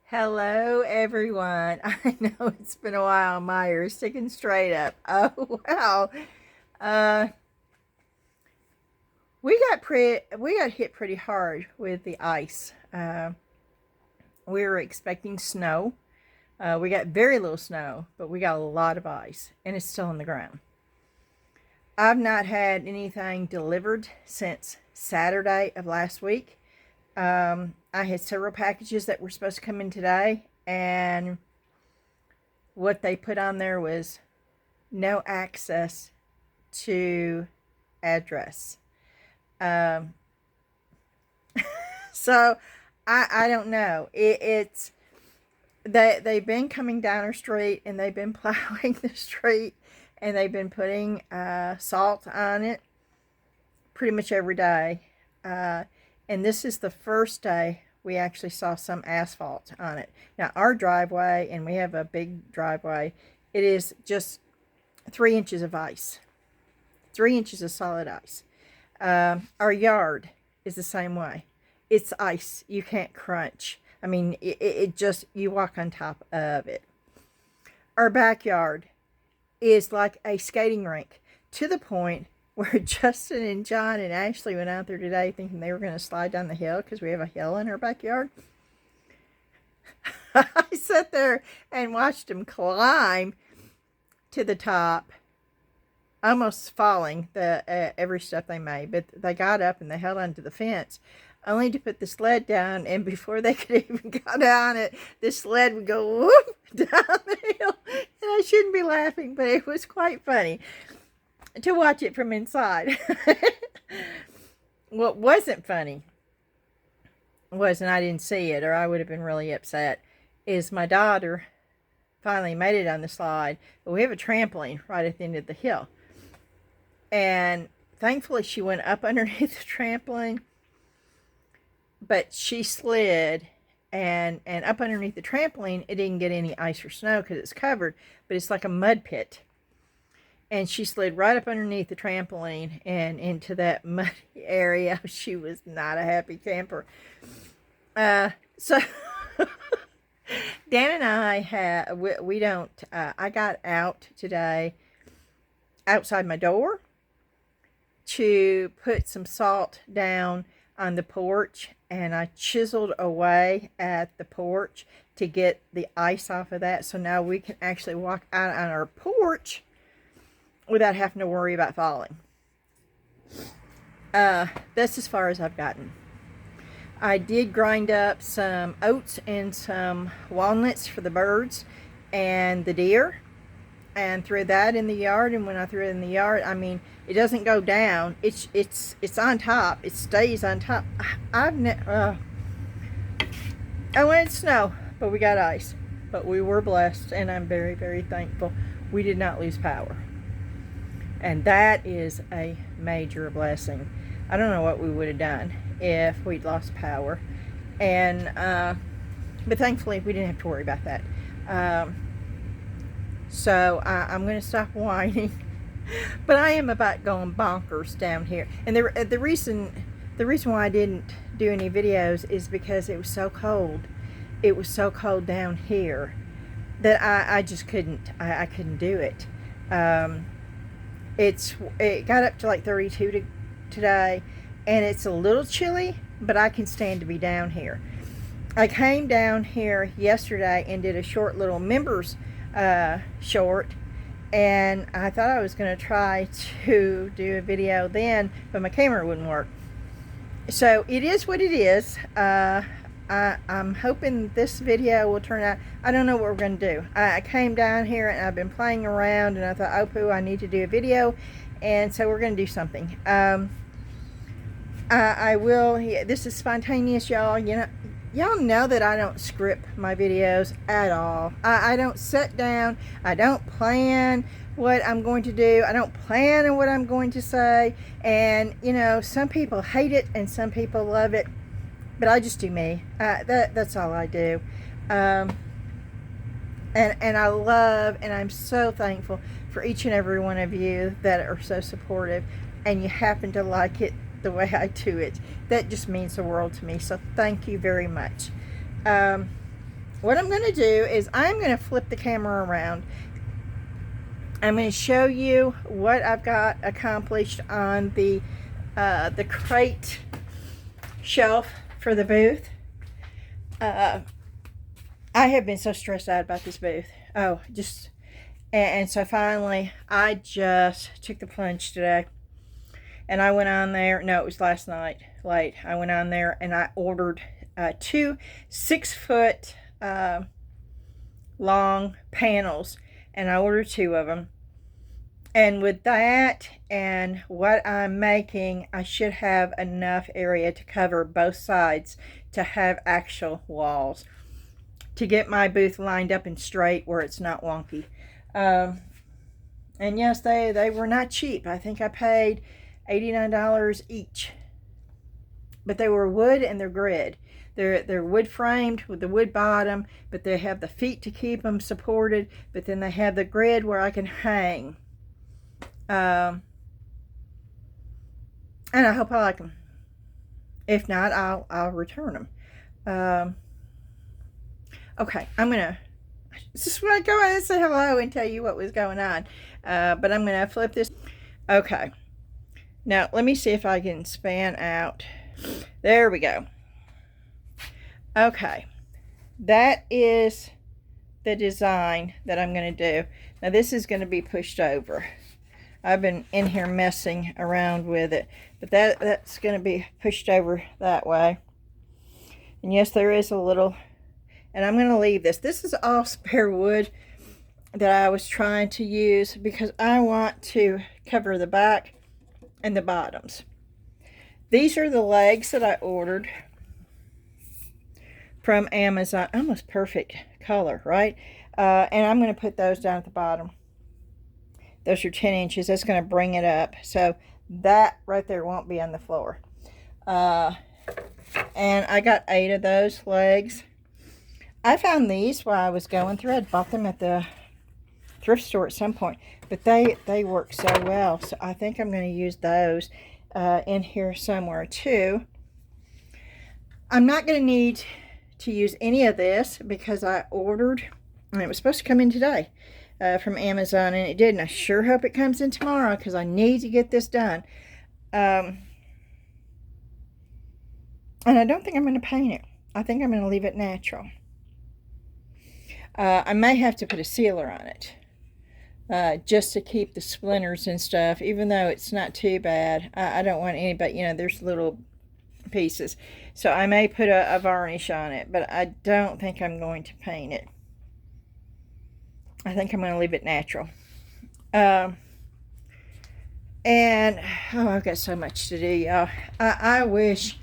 Hello, everyone. I know it's been a while. My ears sticking straight up. Oh wow. Uh, we got hit pretty hard with the ice. We were expecting snow. We got very little snow, but we got a lot of ice, and it's still on the ground. I've not had anything delivered since Saturday of last week. I had several packages that were supposed to come in today, and what they put on there was no access to address. Um, so I don't know. It's they've been coming down our street and they've been plowing the street and they've been putting salt on it pretty much every day. And this is the first day we actually saw some asphalt on it. Now our driveway, and we have a big driveway, it is just 3 inches of ice. 3 inches of solid ice. Our yard is the same way. It's ice. You can't crunch. I mean, it just, you walk on top of it. Our backyard is like a skating rink to the point where Justin and John and Ashley went out there today thinking they were going to slide down the hill because we have a hill in our backyard. I sat there and watched them climb to the top, almost falling every step they made, but they got up and they held onto the fence only to put the sled down, and before they could even go down it, the sled would go whoop down the hill. And I shouldn't be laughing, but it was quite funny to watch it from inside. What wasn't funny was, and I didn't see it or I would have been really upset, is my daughter finally made it on the slide, but we have a trampoline right at the end of the hill. And thankfully she went up underneath the trampoline, but she slid, and up underneath the trampoline, it didn't get any ice or snow because it's covered, but it's like a mud pit. And she slid right up underneath the trampoline and into that muddy area. She was not a happy camper. So Dan and I we don't, I got out today outside my door to put some salt down on the porch, and I chiseled away at the porch to get the ice off of that, so now we can actually walk out on our porch without having to worry about falling. That's as far as I've gotten. I did grind up some oats and some walnuts for the birds and the deer, and threw that in the yard. And when I threw it in the yard, I mean, it doesn't go down. It's on top. It stays on top. I wanted snow, but we got ice. But we were blessed, and I'm very, very thankful we did not lose power. And that is a major blessing. I don't know what we would have done if we'd lost power. And but thankfully we didn't have to worry about that. So I'm going to stop whining. But I am about going bonkers down here. And the reason why I didn't do any videos is because it was so cold. It was so cold down here that I just couldn't. I couldn't do it. It got up to like 32 today, and it's a little chilly, but I can stand to be down here. I came down here yesterday and did a short little members short, and I thought I was going to try to do a video then, but my camera wouldn't work. So it is what it is. I'm hoping this video will turn out. I don't know what we're going to do. I came down here and I've been playing around, and I thought, oh poo, I need to do a video, and so we're going to do something. I will. This is spontaneous, y'all. Y'all know that I don't script my videos at all. I don't sit down. I don't plan what I'm going to do. I don't plan on what I'm going to say. And, some people hate it and some people love it. But I just do me. That's all I do. And I love, and I'm so thankful for each and every one of you that are so supportive. And you happen to like it the way I do it. That just means the world to me. So thank you very much. what I'm going to do is I'm going to flip the camera around. I'm going to show you what I've got accomplished on the crate shelf for the booth. I have been so stressed out about this booth. Oh, just, and so finally I just took the plunge today, and I went on there. No, it was last night late. I went on there and I ordered 2 6-foot long panels, and I ordered 2 of them. And with that and what I'm making, I should have enough area to cover both sides to have actual walls, to get my booth lined up and straight where it's not wonky. And yes, they were not cheap. I think I paid $89 each. But they were wood and they're grid. They're wood framed with the wood bottom, but they have the feet to keep them supported, but then they have the grid where I can hang. And I hope I like them. If not, I'll return them. Okay, I'm gonna just want to go in and say hello and tell you what was going on. But I'm gonna flip this. Okay, now let me see if I can span out. There we go. Okay, that is the design that I'm gonna do. Now this is gonna be pushed over. I've been in here messing around with it, but that's going to be pushed over that way. And yes, there is a little, and I'm going to leave this. This is all spare wood that I was trying to use because I want to cover the back and the bottoms. These are the legs that I ordered from Amazon. Almost perfect color, right? And I'm going to put those down at the bottom. Those are 10 inches. That's going to bring it up. So that right there won't be on the floor. And I got 8 of those legs. I found these while I was going through. I bought them at the thrift store at some point. But they work so well. So I think I'm going to use those in here somewhere too. I'm not going to need to use any of this because I ordered, and it was supposed to come in today. From Amazon, and it did, and I sure hope it comes in tomorrow because I need to get this done. And I don't think I'm going to paint it. I think I'm going to leave it natural. I may have to put a sealer on it just to keep the splinters and stuff, even though it's not too bad. I don't want any, but you know, there's little pieces, so I may put a varnish on it, but I don't think I'm going to paint it. I think I'm going to leave it natural. And, oh, I've got so much to do, y'all. I wish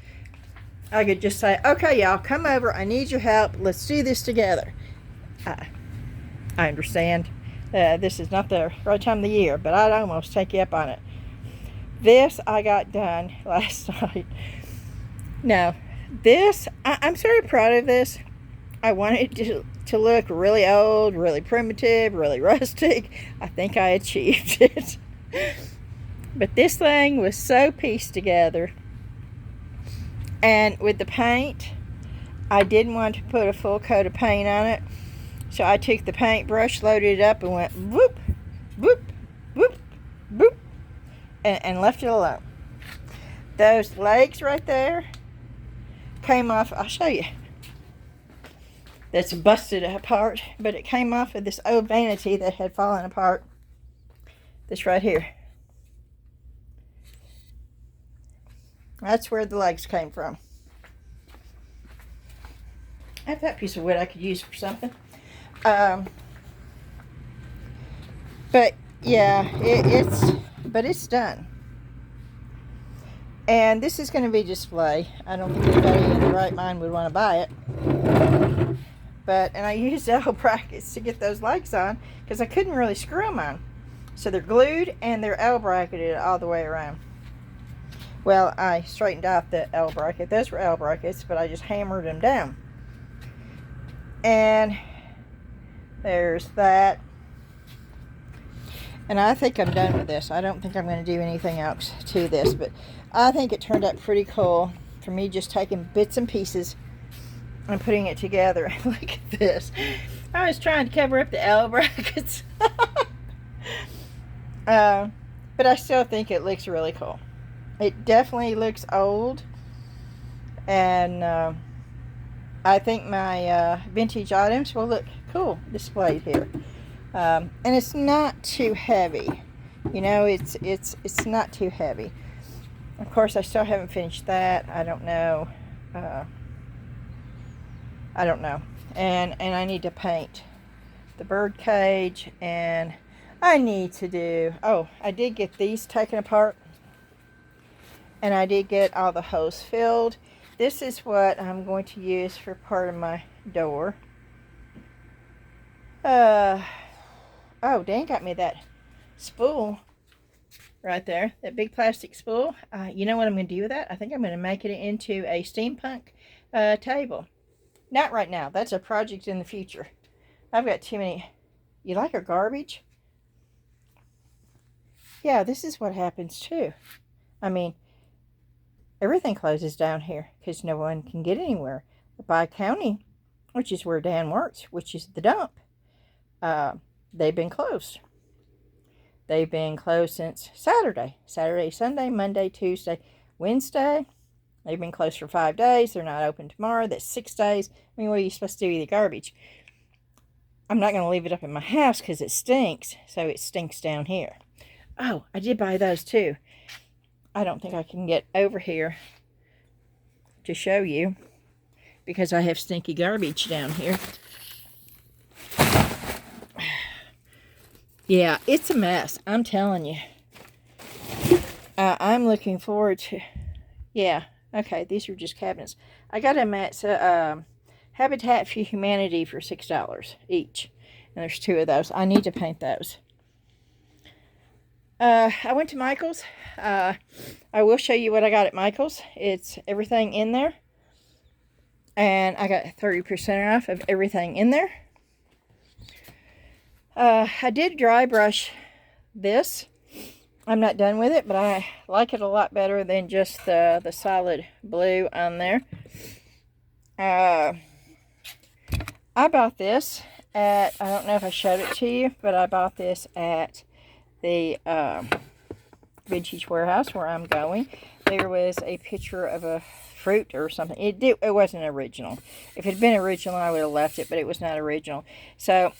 I could just say, okay, y'all, come over. I need your help. Let's do this together. I understand. This is not the right time of the year, but I'd almost take you up on it. This I got done last night. Now, this, I'm very proud of this. I wanted to look really old, really primitive, really rustic. I think I achieved it. But this thing was so pieced together. And with the paint, I didn't want to put a full coat of paint on it. So I took the paintbrush, loaded it up, and went whoop, whoop, whoop, whoop, and left it alone. Those legs right there came off. I'll show you. That's busted apart, but it came off of this old vanity that had fallen apart. This right here. That's where the legs came from. I have that piece of wood I could use for something. But yeah, it's done. And this is going to be display. I don't think anybody in their right mind would want to buy it. And I used L brackets to get those legs on because I couldn't really screw them on. So they're glued and they're L bracketed all the way around. Well, I straightened out the L bracket. Those were L brackets, but I just hammered them down. And there's that. And I think I'm done with this. I don't think I'm going to do anything else to this, but I think it turned out pretty cool for me just taking bits and pieces I'm putting it together. Look at this. I was trying to cover up the L brackets. But I still think it looks really cool. It definitely looks old. And I think my vintage items will look cool displayed here. And it's not too heavy. You know, it's not too heavy. Of course, I still haven't finished that. I don't know. I don't know. And I need to paint the bird cage, and I need to do, oh, I did get these taken apart, and I did get all the holes filled. This is what I'm going to use for part of my door. Oh, Dan got me that spool right there, that big plastic spool. You know what I'm going to do with that? I think I'm going to make it into a steampunk table. Not right now. That's a project in the future. I've got too many. You like our garbage? Yeah, this is what happens too. I mean, everything closes down here because no one can get anywhere. By county, which is where Dan works, which is the dump, they've been closed. They've been closed since Saturday. Saturday, Sunday, Monday, Tuesday, Wednesday. They've been closed for 5 days. They're not open tomorrow. That's 6 days. I mean, what are you supposed to do with the garbage? I'm not going to leave it up in my house because it stinks. So it stinks down here. Oh, I did buy those too. I don't think I can get over here to show you because I have stinky garbage down here. Yeah, it's a mess. I'm telling you. I'm looking forward to... Yeah. Okay, these are just cabinets. I got them at Habitat for Humanity for $6 each. And there's 2 of those. I need to paint those. I went to Michael's. I will show you what I got at Michael's. It's everything in there. And I got 30% off of everything in there. I did dry brush this. I'm not done with it, but I like it a lot better than just the solid blue on there. I bought this at, I don't know if I showed it to you, but I bought this at the Vintage Warehouse where I'm going. There was a picture of a fruit or something. It wasn't original. If it had been original, I would have left it, but it was not original. So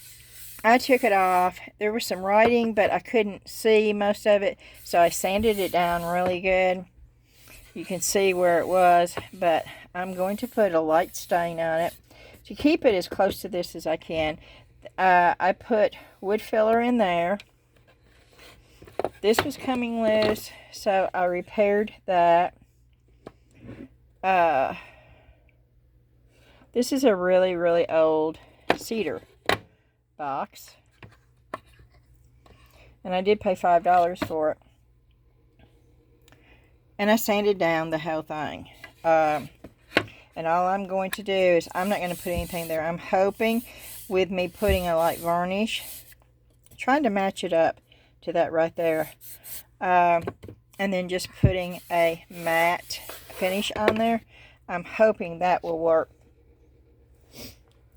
I took it off. There was some writing, but I couldn't see most of it, so I sanded it down really good. You can see where it was, but I'm going to put a light stain on it to keep it as close to this as I can. I put wood filler in there. This was coming loose, so I repaired that. This is a really, really old cedar box, and I did pay $5 for it, and I sanded down the whole thing, and all I'm going to do is I'm not going to put anything there. I'm hoping with me putting a light varnish, trying to match it up to that right there, and then just putting a matte finish on there. I'm hoping that will work,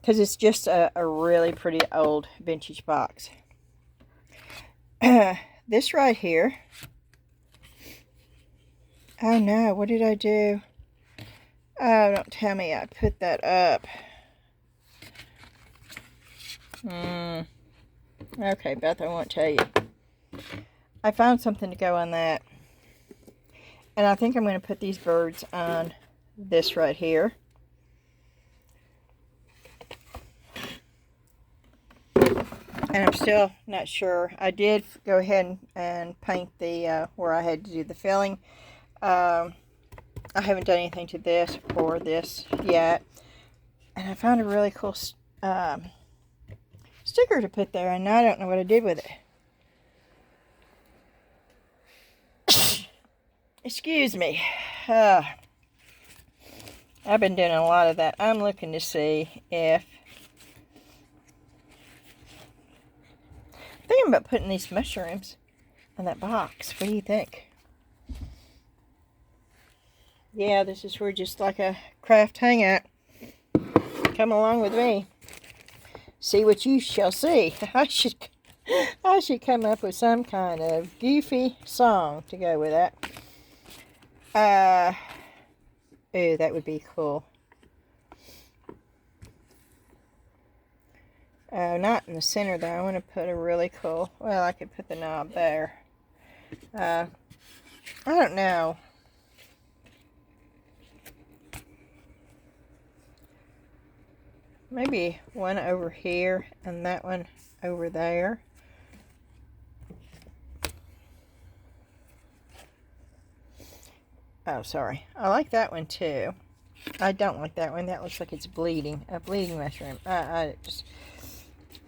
because it's just a really pretty old vintage box. This right here. Oh no, what did I do? Oh, don't tell me I put that up. Okay, Beth, I won't tell you. I found something to go on that. And I think I'm going to put these birds on this right here. And I'm still not sure. I did go ahead and paint the where I had to do the filling. I haven't done anything to this or this yet. And I found a really cool sticker to put there, and I don't know what I did with it. Excuse me. I've been doing a lot of that. I'm looking to see if... I'm thinking about putting these mushrooms in that box. What do you think? Yeah, this is for just like a craft hangout. Come along with me. See what you shall see. I should come up with some kind of goofy song to go with that. Ooh, that would be cool. Oh, not in the center though. I want to put a really cool, well, I could put the knob there. I don't know. Maybe one over here and that one over there. Oh, sorry. I like that one too. I don't like that one. That looks like it's bleeding. A bleeding mushroom. No,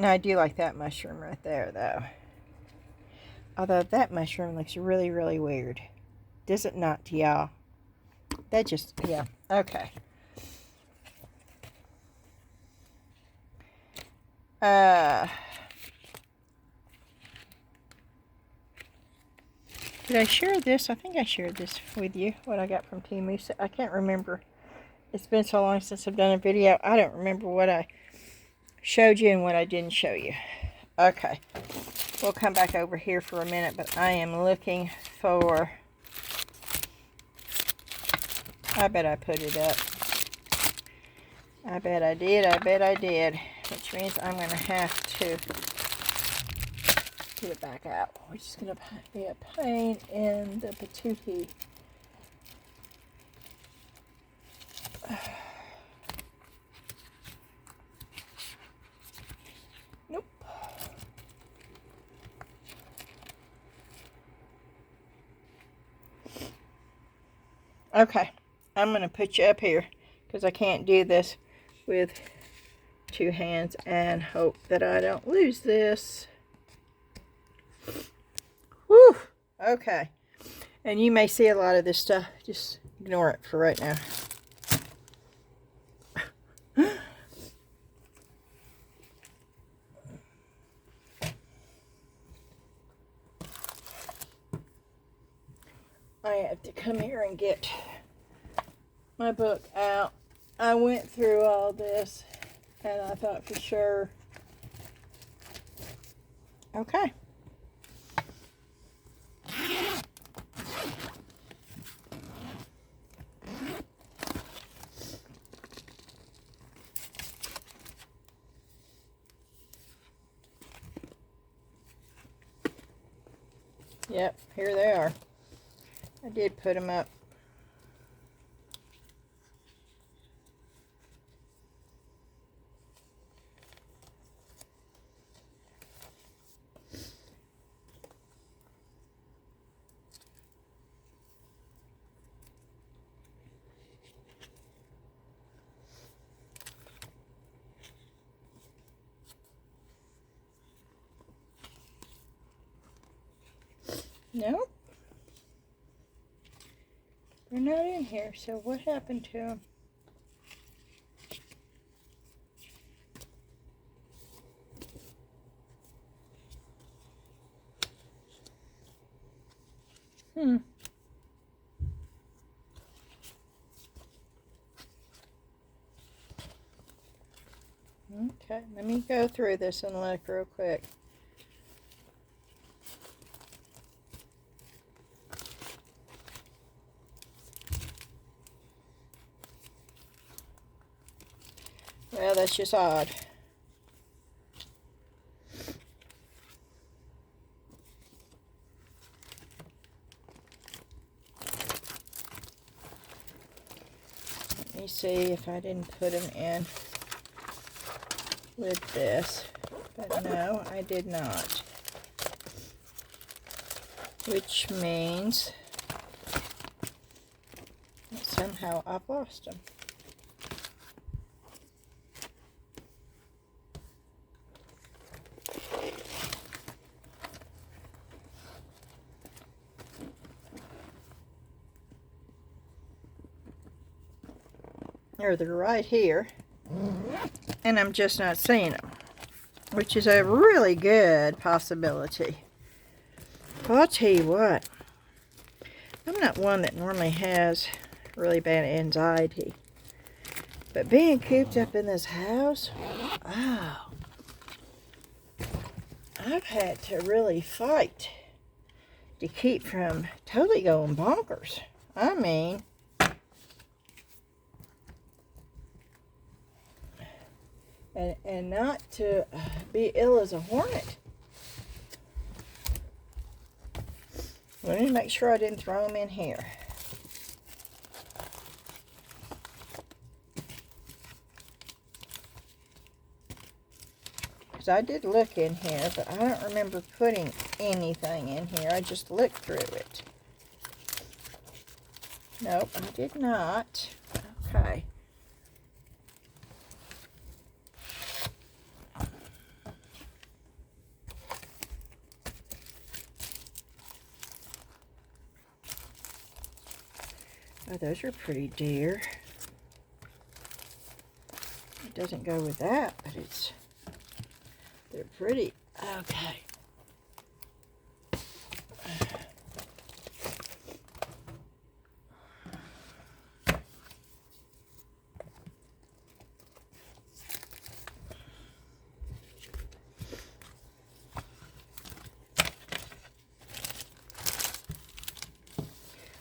I do like that mushroom right there though. Although that mushroom looks really, really weird. Does it not to y'all? That just, yeah. Okay. Did I share this? I think I shared this with you, what I got from Temu. I can't remember. It's been so long since I've done a video. I don't remember what I showed you and what I didn't show you. Okay. We'll come back over here for a minute, but I am looking for... I bet I put it up. I bet I did. I bet I did. Which means I'm going to have to get it back out, which is going to be a pain in the patootie. Nope. Okay, I'm going to put you up here because I can't do this with two hands and hope that I don't lose this. Whew. Okay. And you may see a lot of this stuff. Just ignore it for right now. I have to come here and get my book out. I went through all this and I thought for sure. Okay. Yep, here they are. I did put them up. Nope. They're not in here, so what happened to them? Okay, let me go through this and look real quick. Well, that's just odd. Let me see if I didn't put them in with this. But no, I did not. Which means that somehow I've lost them. Or they're right here, and I'm just not seeing them, which is a really good possibility. Well, I'll tell you what, I'm not one that normally has really bad anxiety, But being cooped up in this house, oh, I've had to really fight to keep from totally going bonkers. I mean, and not to be ill as a hornet. Let me make sure I didn't throw them in here. Because I did look in here, but I don't remember putting anything in here. I just looked through it. Nope, I did not. Okay. Oh, those are pretty dear. It doesn't go with that, but they're pretty. Okay.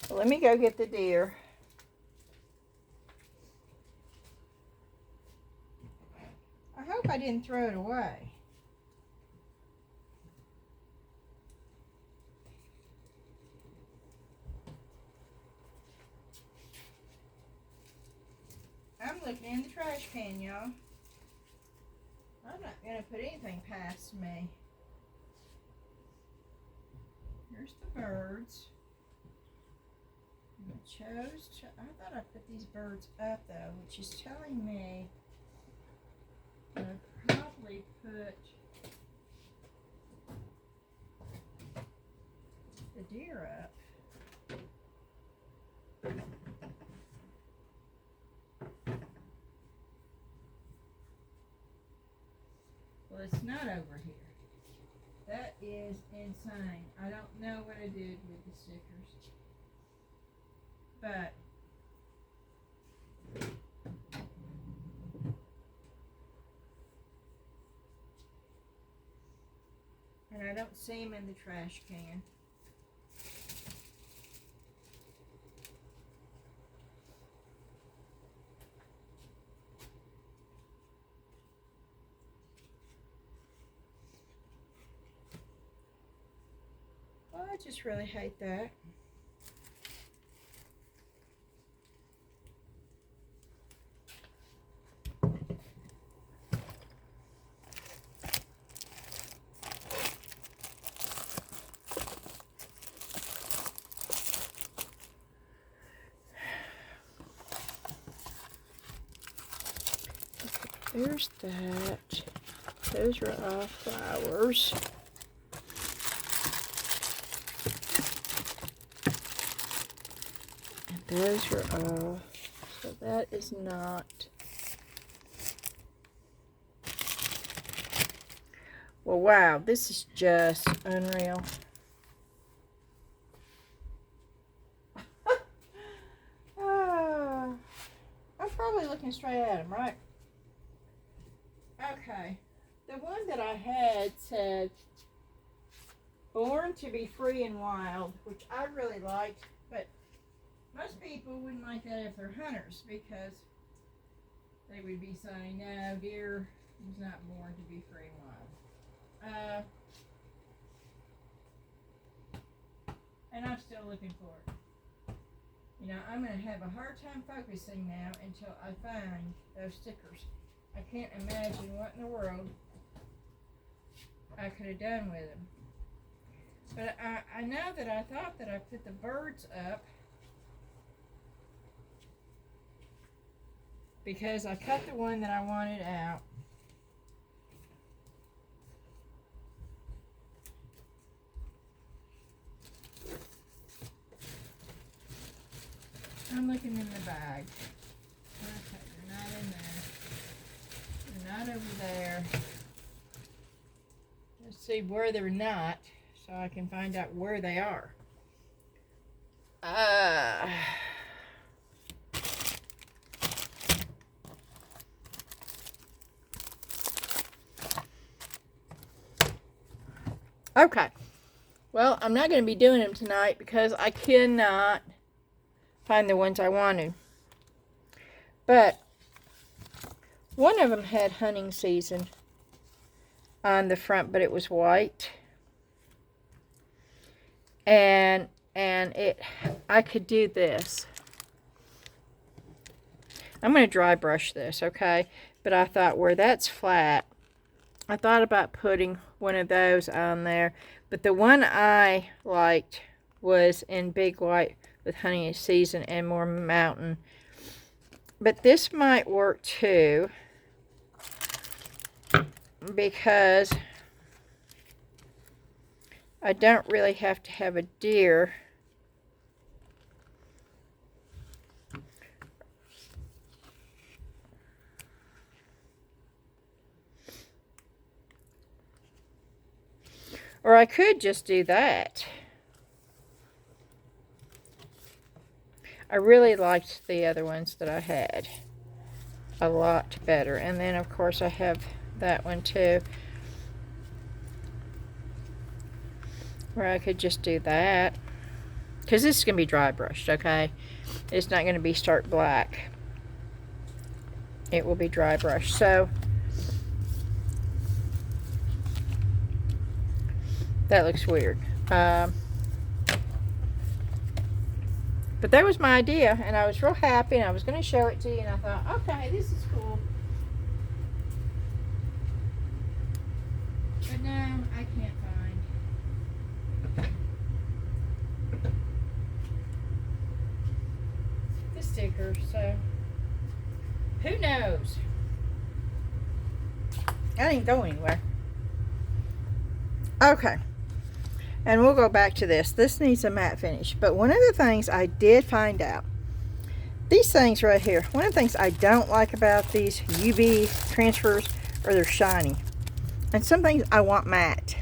Well, let me go get the deer. I hope I didn't throw it away. I'm looking in the trash can, y'all. I'm not going to put anything past me. Here's the birds. I thought I put these birds up though, which is telling me I probably put the deer up. Well, it's not over here. That is insane. I don't know what I did with the stickers. But and I don't see them in the trash can. Well, I just really hate that. There's that. Those are all flowers. And those are all. So that is not. Well, wow, this is just unreal. I'm probably looking straight at him, right? Okay, the one that I had said, born to be free and wild, which I really liked, but most people wouldn't like that if they're hunters, because they would be saying, no, deer was not born to be free and wild. And I'm still looking for it. You know, I'm going to have a hard time focusing now until I find those stickers. I can't imagine what in the world I could have done with them. But I know that I thought that I put the birds up because I cut the one that I wanted out. I'm looking in the bag. Okay, they're not in there. Not over there. Let's see where they're not, so I can find out where they are. Okay. Well, I'm not going to be doing them tonight because I cannot find the ones I wanted. But one of them had hunting season on the front, but it was white. And I could do this. I'm going to dry brush this, okay? But I thought where that's flat, I thought about putting one of those on there. But the one I liked was in big white with hunting season and more mountain. But this might work too, because I don't really have to have a deer. Or I could just do that. I really liked the other ones that I had a lot better. And then, of course, I have that one too, where I could just do that. Because this is going to be dry brushed, okay? It's not going to be stark black. It will be dry brushed. So, that looks weird. But that was my idea, and I was real happy, and I was going to show it to you, and I thought, okay, this is cool. But no, I can't find the sticker, so who knows? I didn't go anywhere. Okay. And we'll go back to this. This needs a matte finish. But one of the things I did find out, these things right here, one of the things I don't like about these UV transfers are they're shiny. And some things I want matte.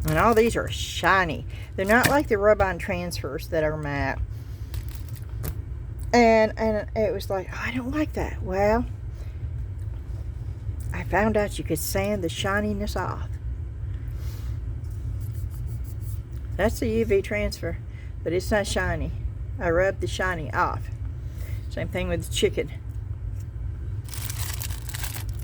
And all these are shiny. They're not like the rub-on transfers that are matte. And it was like, oh, I don't like that. Well, I found out you could sand the shininess off. That's the UV transfer, but it's not shiny. I rubbed the shiny off. Same thing with the chicken.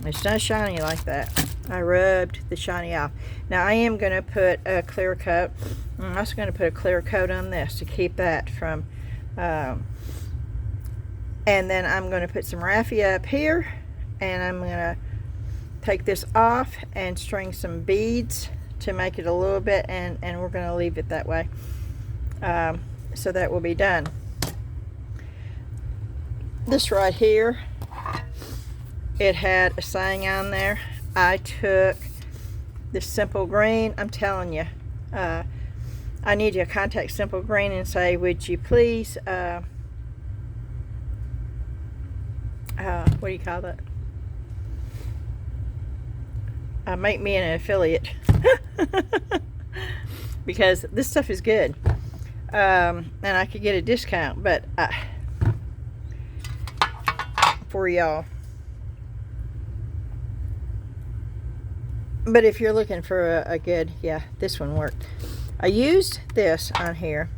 It's not shiny like that. I rubbed the shiny off. Now I am going to put a clear coat. I'm also going to put a clear coat on this to keep that from, and then I'm going to put some raffia up here, and I'm going to take this off and string some beads to make it a little bit, and we're going to leave it that way. So that will be done. This right here, it had a saying on there. I took this Simple Green. I'm telling you, I need to contact Simple Green and say, would you please, what do you call that? Make me an affiliate. Because this stuff is good. And I could get a discount, but for y'all. But if you're looking for a good, yeah, this one worked. I used this on here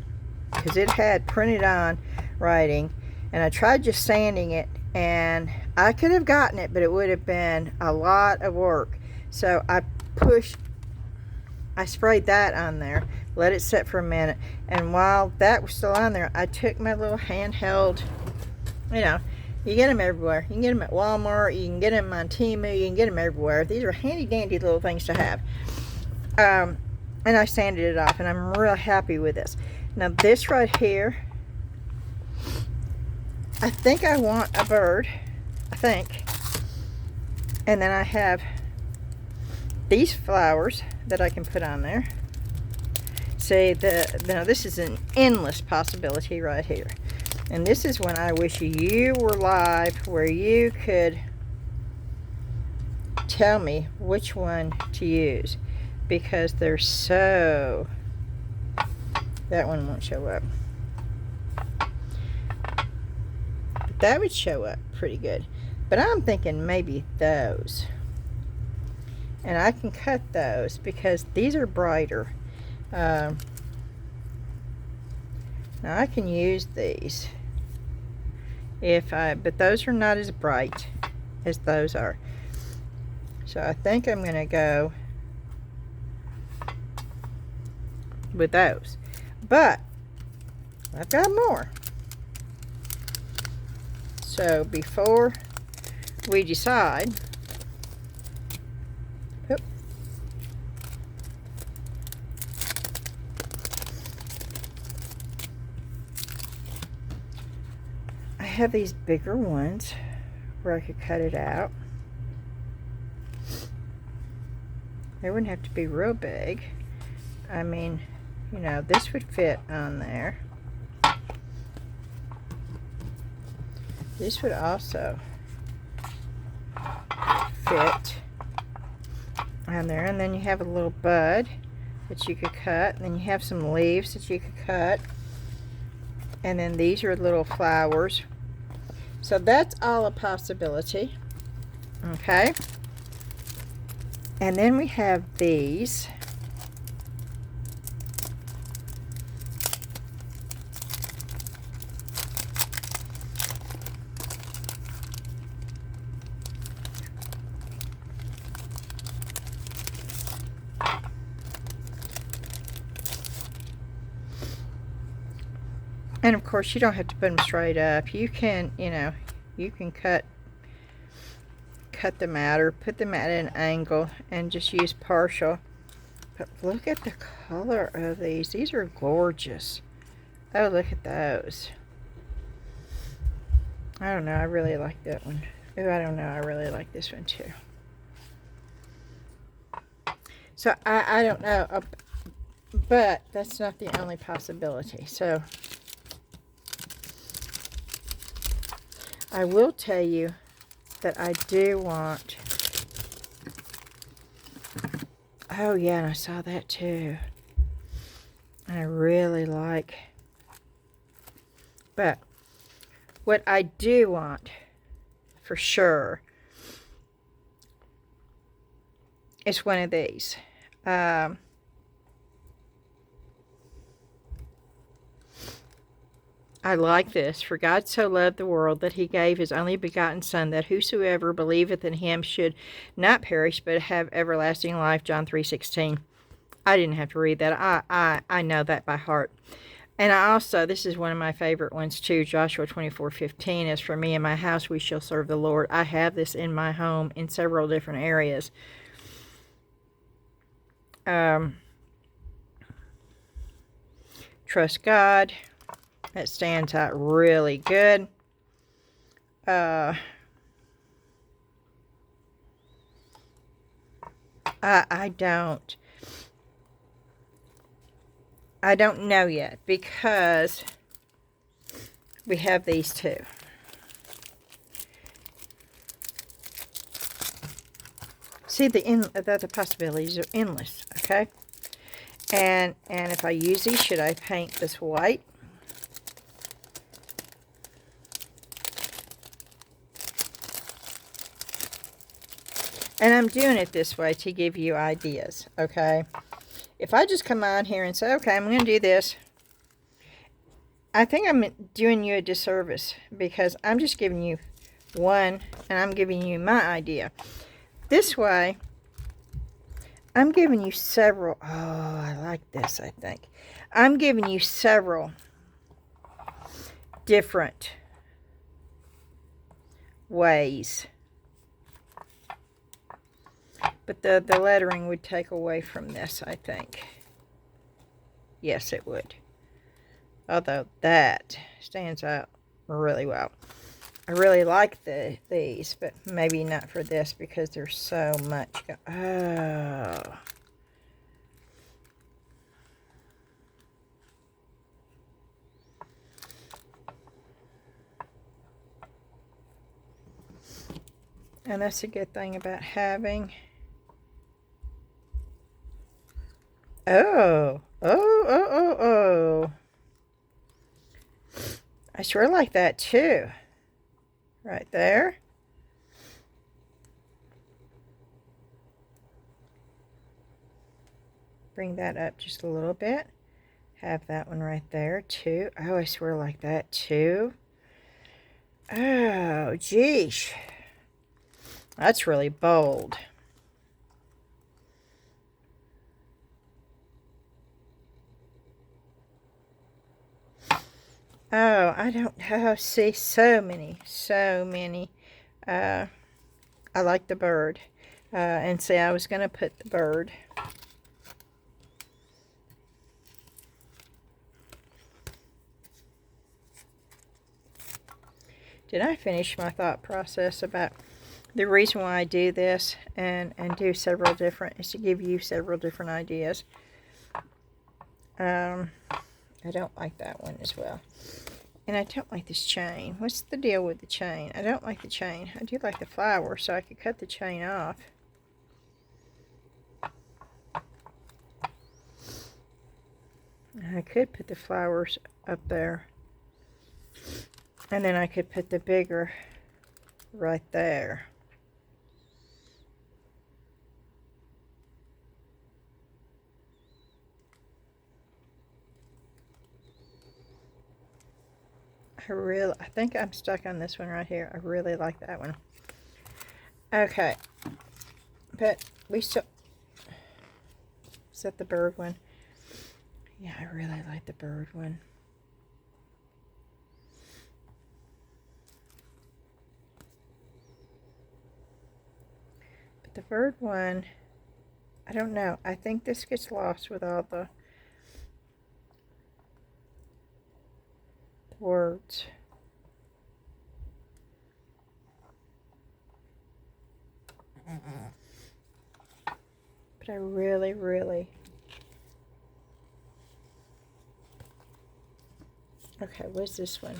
because it had printed on writing, and I tried just sanding it, and I could have gotten it, but it would have been a lot of work. So I sprayed that on there, let it sit for a minute, and while that was still on there, I took my little handheld, you know, you get them everywhere. You can get them at Walmart, you can get them on Temu, you can get them everywhere. These are handy dandy little things to have. And I sanded it off, and I'm real happy with this. Now this right here, I think I want a bird, I think. And then I have these flowers that I can put on there. See, now this is an endless possibility right here. And this is when I wish you were live, where you could tell me which one to use, because they're so, that one won't show up. But that would show up pretty good. But I'm thinking maybe those. And I can cut those because these are brighter. Now I can use these but those are not as bright as those are. So I think I'm going to go with those. But I've got more. So before we decide, I have these bigger ones where I could cut it out. They wouldn't have to be real big. I mean, you know, this would fit on there. This would also fit on there. And then you have a little bud that you could cut. And then you have some leaves that you could cut. And then these are little flowers. So that's all a possibility. Okay. And then we have these. And of course, you don't have to put them straight up. You can, you know, you can cut them out or put them at an angle and just use partial. But look at the color of these. These are gorgeous. Oh, look at those. I don't know. I really like that one. Oh, I don't know. I really like this one too. So I don't know. But that's not the only possibility. So I will tell you that I do want... Oh, yeah, and I saw that too. I really like... But what I do want, for sure, is one of these. I like this. For God so loved the world that he gave his only begotten Son, that whosoever believeth in him should not perish, but have everlasting life. John 3:16. I didn't have to read that. I know that by heart. And I also, this is one of my favorite ones too, Joshua 24:15. As for me and my house, we shall serve the Lord. I have this in my home in several different areas. Trust God. That stands out really good. I don't know yet because we have these two. See, the possibilities are endless, okay? And if I use these, should I paint this white? And I'm doing it this way to give you ideas, okay? If I just come on here and say, okay, I'm going to do this, I think I'm doing you a disservice because I'm just giving you one and I'm giving you my idea. This way, I'm giving you several. Oh, I like this, I think. I'm giving you several different ways. But the lettering would take away from this, I think. Yes, it would. Although that stands out really well. I really like these, but maybe not for this because there's so much. Oh. And that's a good thing about having... Oh. I sure like that too. Right there. Bring that up just a little bit. Have that one right there too. Oh, I swear like that too. Oh, geesh. That's really bold. Oh, I don't see so many. I like the bird. And see, I was going to put the bird. Did I finish my thought process about the reason why I do this and do several different, is to give you several different ideas. I don't like that one as well. And I don't like this chain. What's the deal with the chain? I don't like the chain. I do like the flower, so I could cut the chain off. I could put the flowers up there. And then I could put the bigger right there. I think I'm stuck on this one right here. I really like that one. Okay. But we still... Is that the bird one? Yeah, I really like the bird one. But the bird one, I don't know. I think this gets lost with all the words. But I really, really... Okay, what's this one?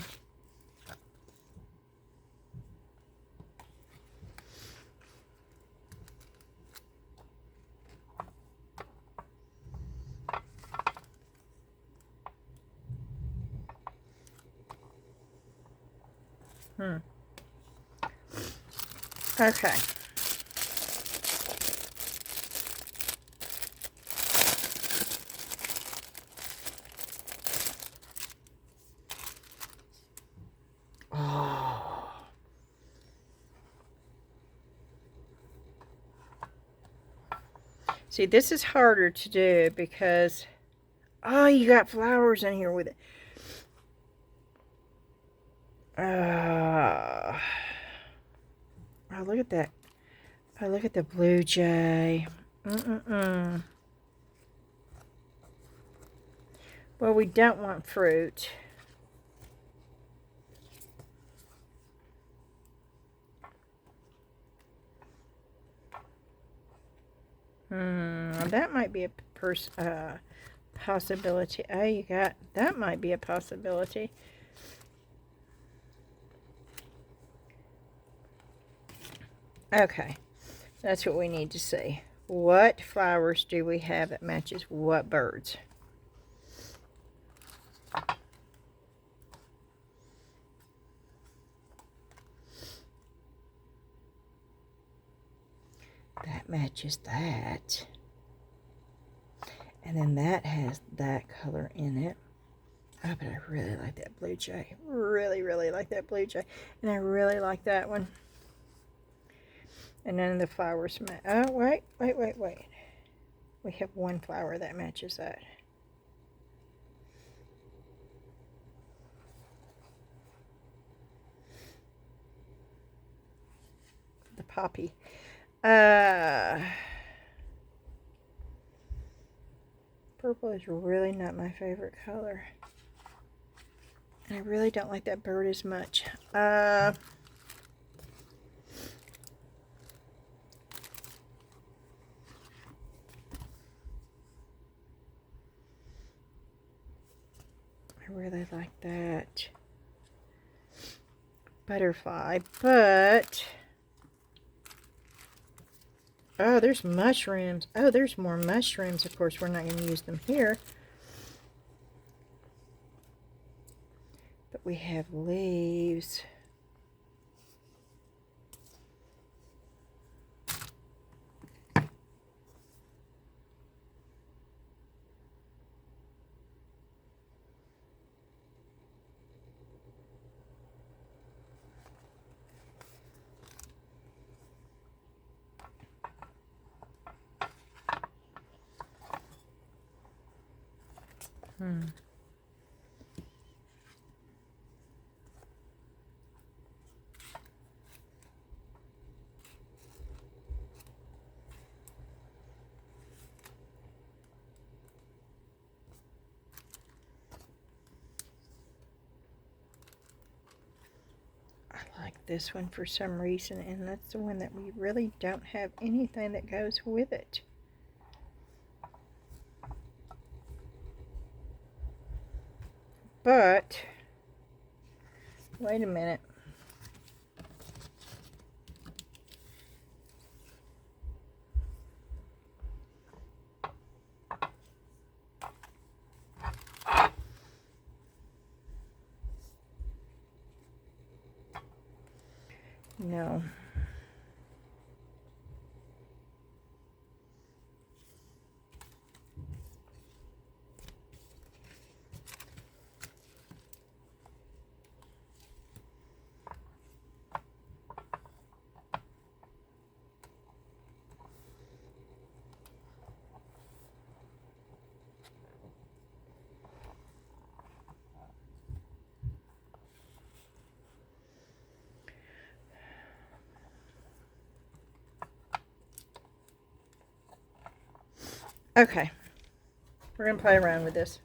Okay. Oh. See, this is harder to do because, oh, you got flowers in here with it. Oh, look at that. Oh, look at the blue jay. Well, we don't want fruit. That might be a possibility. Oh, that might be a possibility. Okay, that's what we need to see. What flowers do we have that matches what birds? That matches that. And then that has that color in it. Oh, but I really like that blue jay. Really, really like that blue jay. And I really like that one. And none of the flowers match. Oh, wait. We have one flower that matches that. The poppy. Purple is really not my favorite color. And I really don't like that bird as much. I really like that butterfly, but oh, there's mushrooms. Oh, there's more mushrooms. Of course, we're not going to use them here. But we have leaves. I like this one for some reason, and that's the one that we really don't have anything that goes with it. But, wait a minute. No. Okay. We're going to play around with this.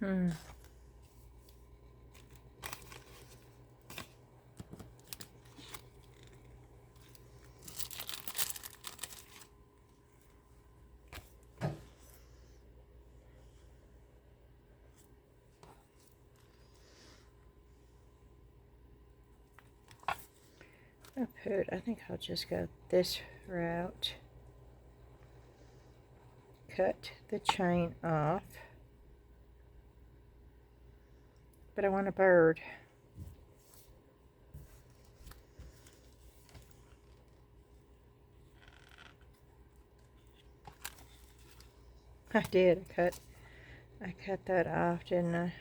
Hmm. I think I'll just go this route. Cut the chain off. But I want a bird. I did. I cut that off, didn't I?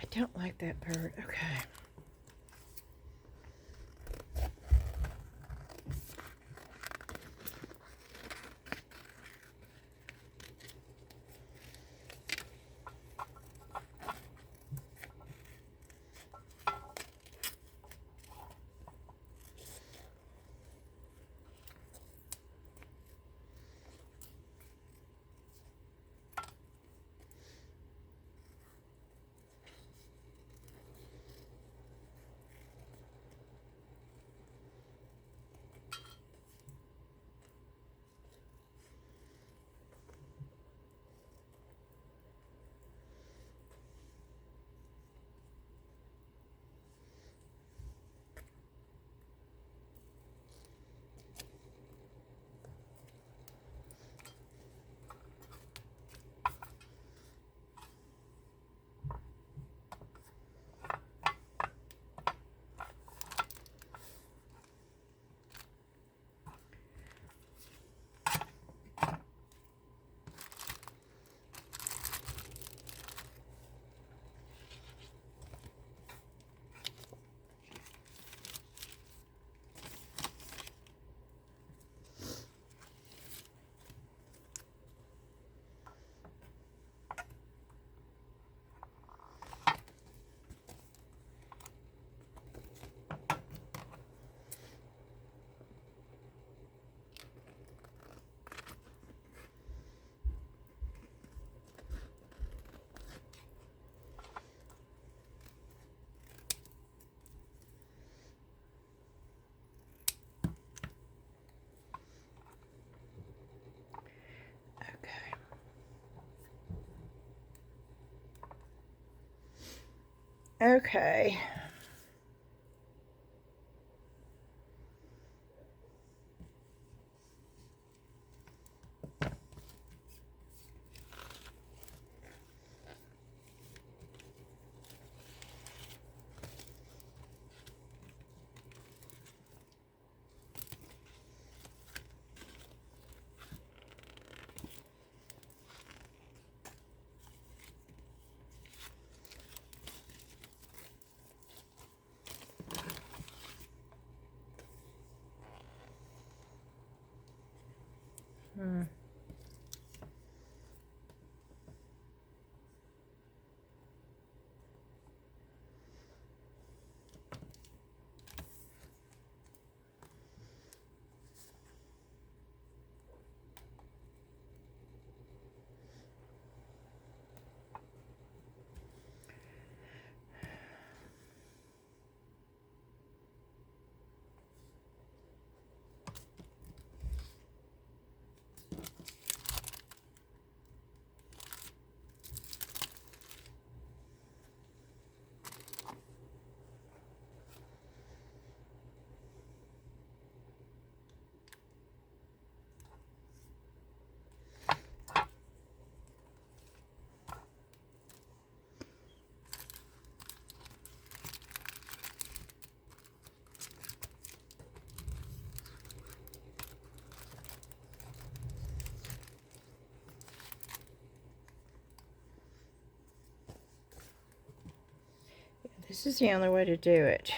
I don't like that bird. Okay. Okay. This is the only way to do it.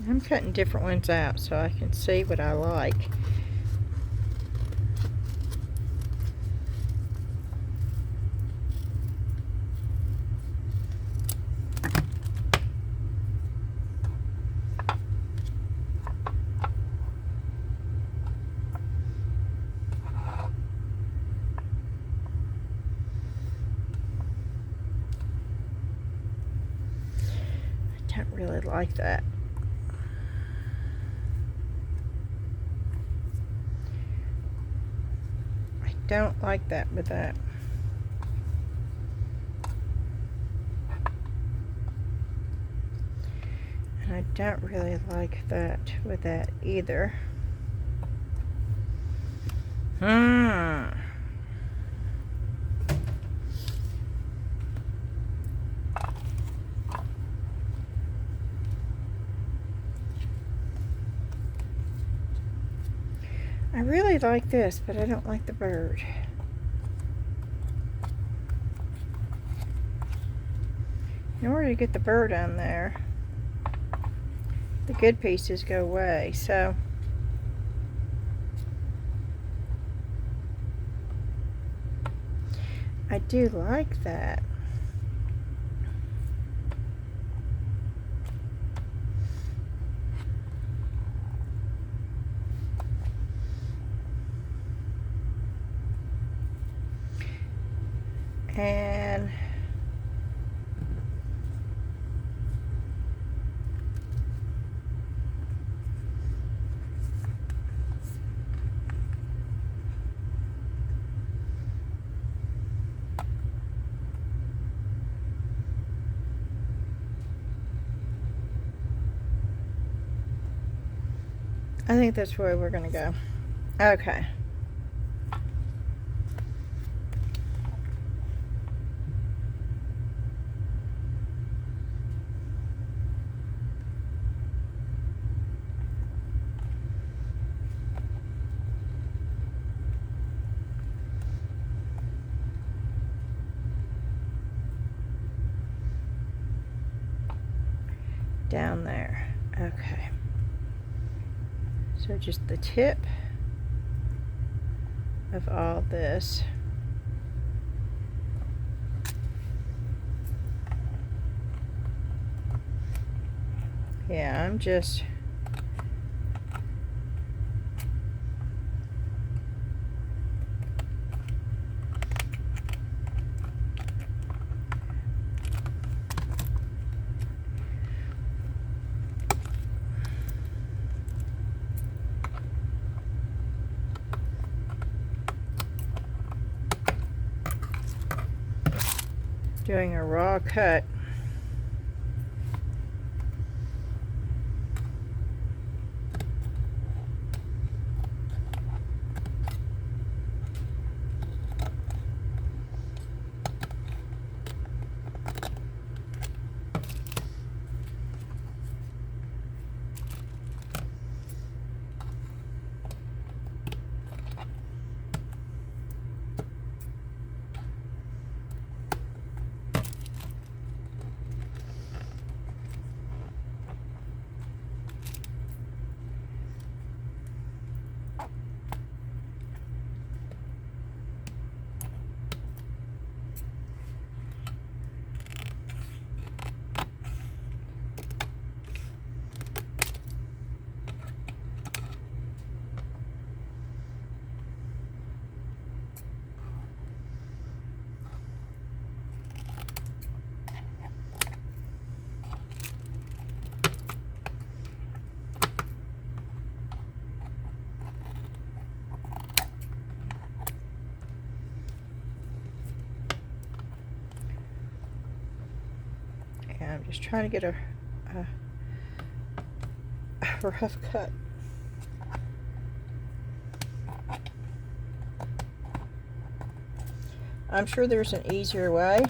I'm cutting different ones out so I can see what I like. I don't really like that. Don't like that with that. And I don't really like that with that either. I really like this, but I don't like the bird. In order to get the bird on there, the good pieces go away. So I do like that. And I think that's where we're gonna go. Okay. Down there. Okay. So just the tip of all this. Yeah, I'm just doing a raw cut. And I'm just trying to get a rough cut. I'm sure there's an easier way.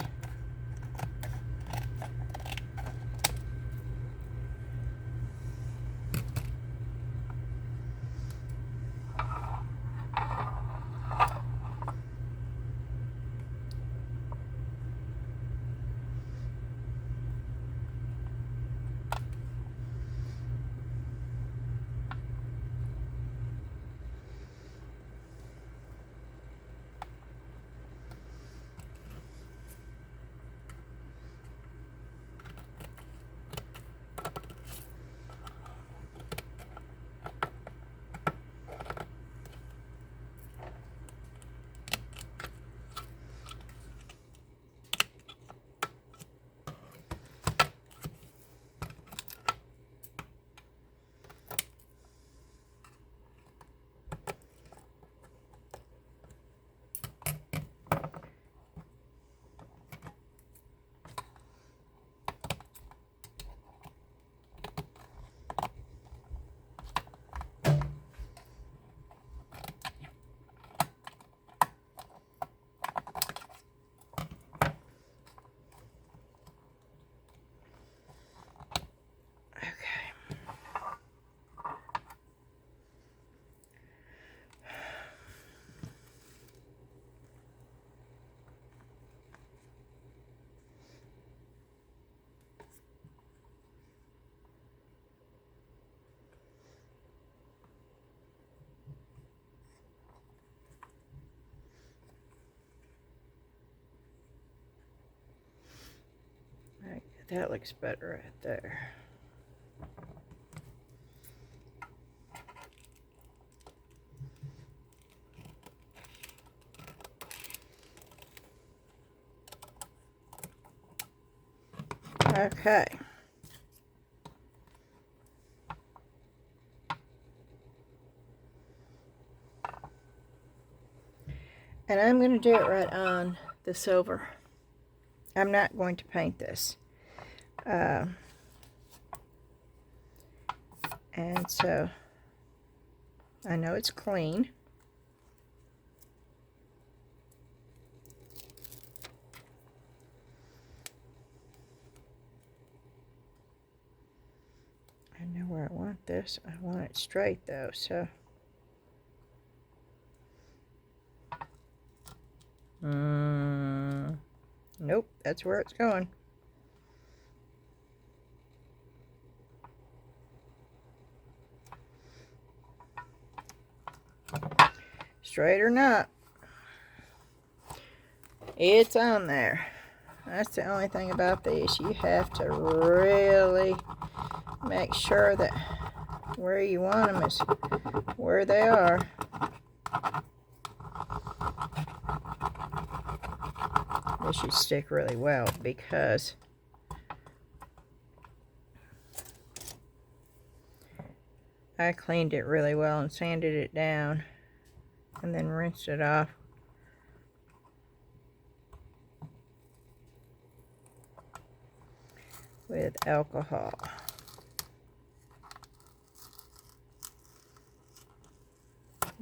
Right, that looks better right there. Okay. And I'm going to do it right on the silver. I'm not going to paint this. And so I know it's clean. I know where I want this. I want it straight though, so. Nope, that's where it's going. Straight or not, it's on there. That's the only thing about these. You have to really, make sure that where you want them is where they are. This should stick really well because I cleaned it really well and sanded it down and then rinsed it off with alcohol.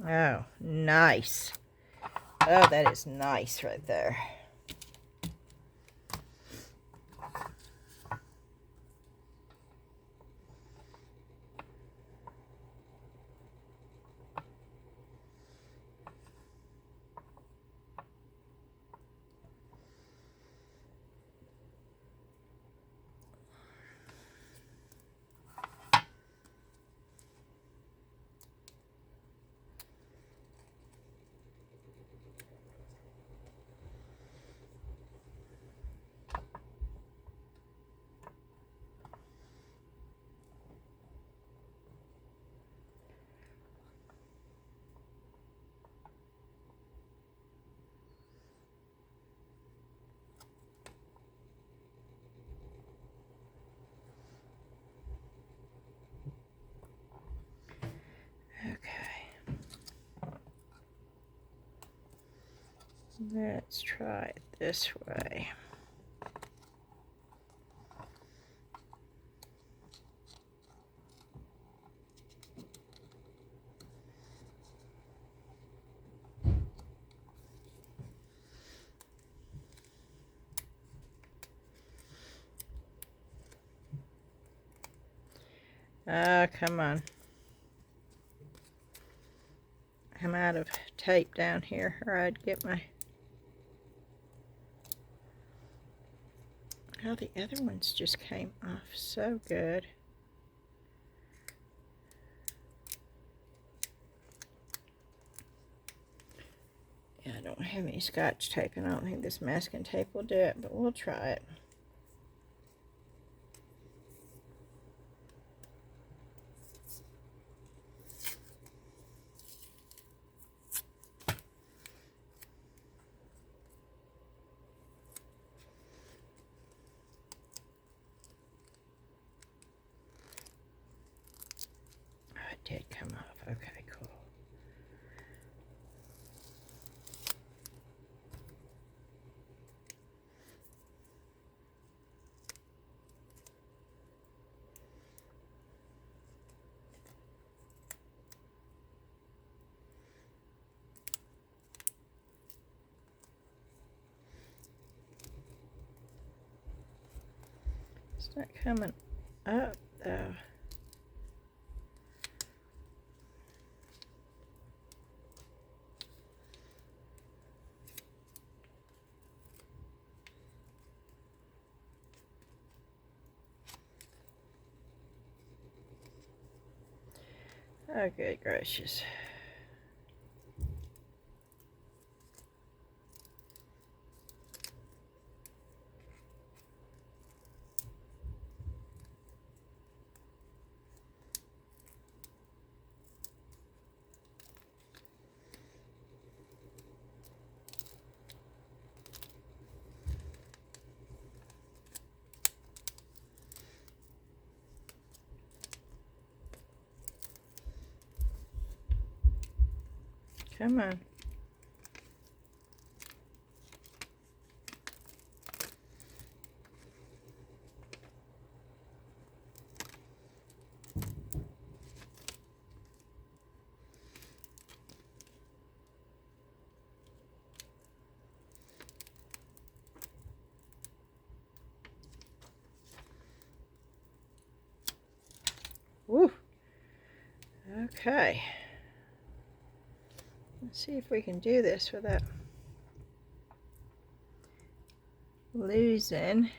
Oh, nice. Oh, that is nice right there. Let's try it this way. Come on. I'm out of tape down here, or I'd get my... Oh, the other ones just came off so good. Yeah, I don't have any Scotch tape, and I don't think this masking tape will do it, but we'll try it. Did come off. Okay, cool. It's not coming up though. Oh, good gracious. Come on. Woo. Okay. Let's see if we can do this without losing.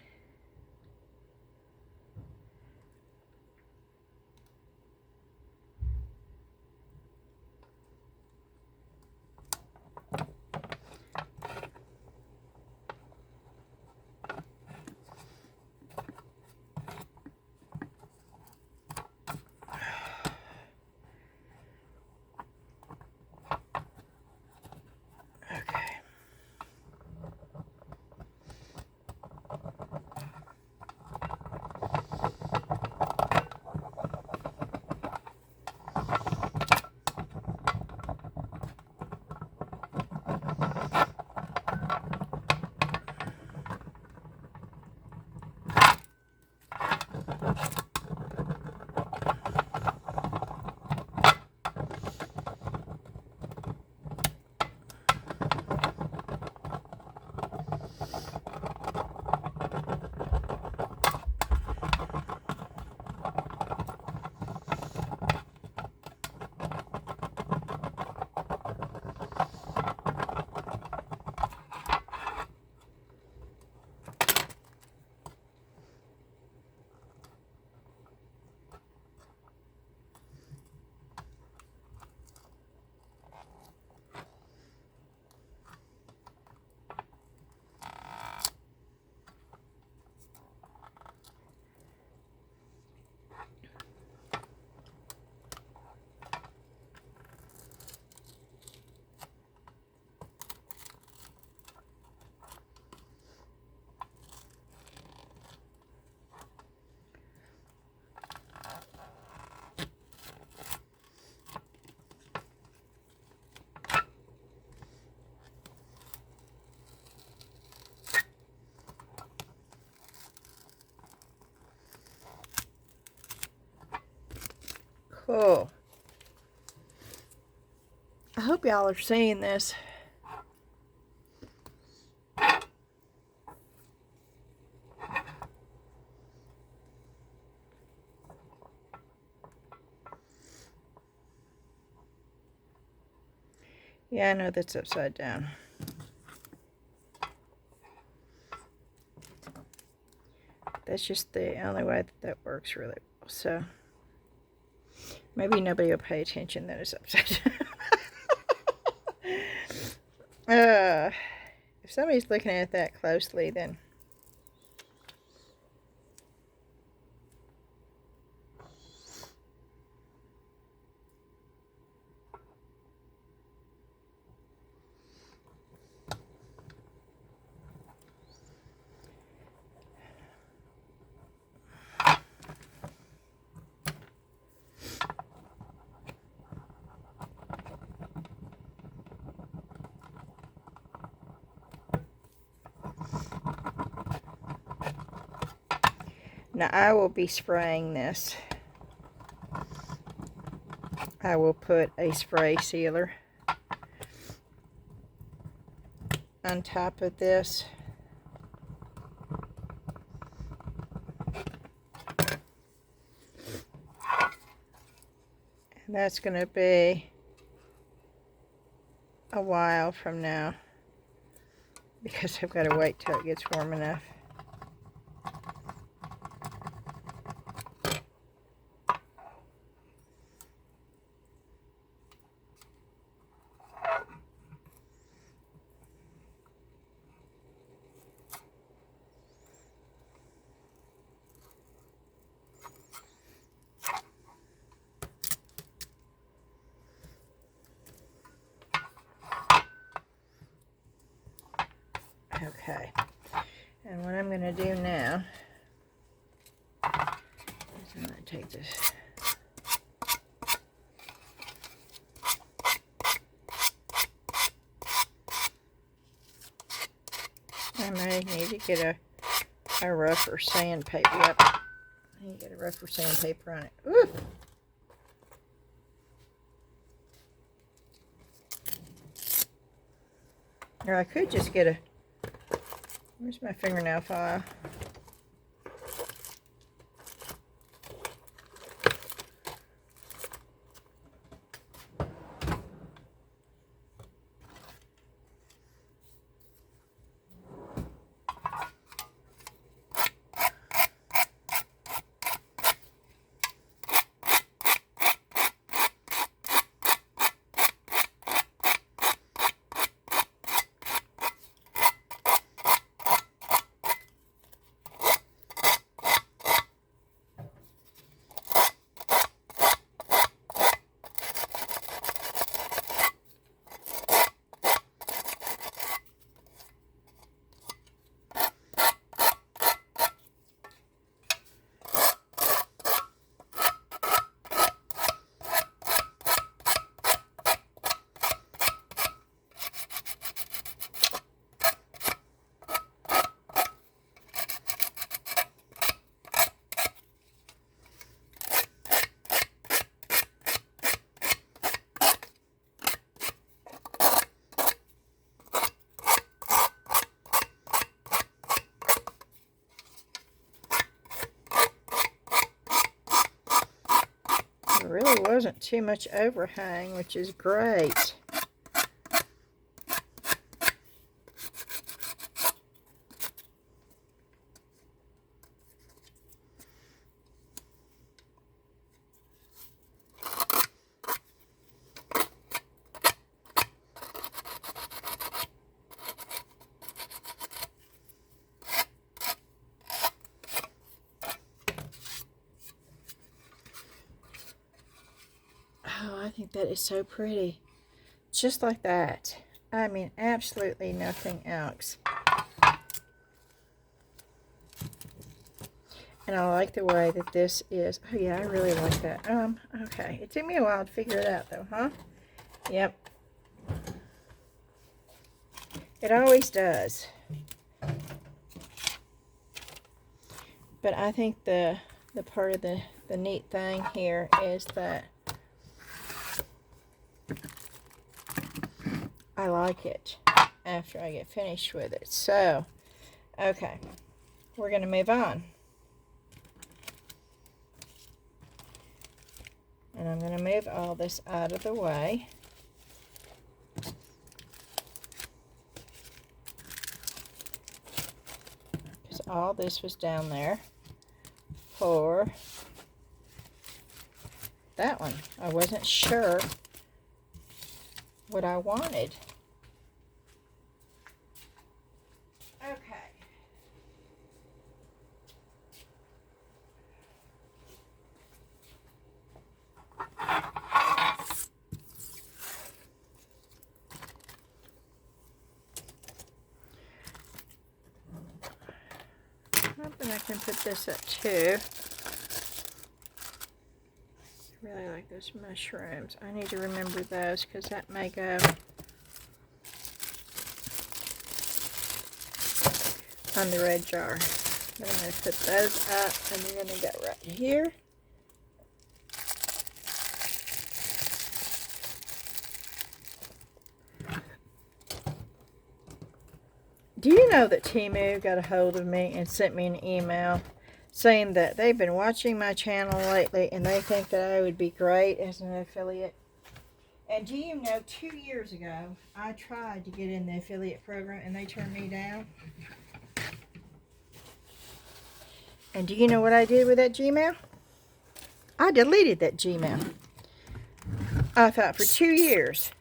Oh. I hope y'all are seeing this. Yeah, I know that's upside down. That's just the only way that works really well. So maybe nobody will pay attention that it's upside down. If somebody's looking at that closely, then now I will be spraying this. I will put a spray sealer on top of this. And that's going to be a while from now because I've got to wait till it gets warm enough. Okay, and what I'm going to do now is I'm going to take this. I may need to get a rougher sandpaper. Yep, I need to get a rougher sandpaper on it. Ooh. Or I could just get a... Where's my fingernail file? There really wasn't too much overhang, which is great. Oh, I think that is so pretty. Just like that. I mean, absolutely nothing else. And I like the way that this is. Oh, yeah, I really like that. Okay. It took me a while to figure it out, though, huh? Yep. It always does. But I think the part of the neat thing here is that I like it after I get finished with it. So, okay, we're going to move on. And I'm going to move all this out of the way. Because all this was down there for that one. I wasn't sure what I wanted. Okay. Hoping I can put this up too. I really like those mushrooms. I need to remember those because that may go on the red jar. But I'm going to put those up and they're going to go right here. Do you know that Temu got a hold of me and sent me an email saying that they've been watching my channel lately and they think that I would be great as an affiliate? And do you know, 2 years ago, I tried to get in the affiliate program and they turned me down? And do you know what I did with that Gmail? I deleted that Gmail. I thought for 2 years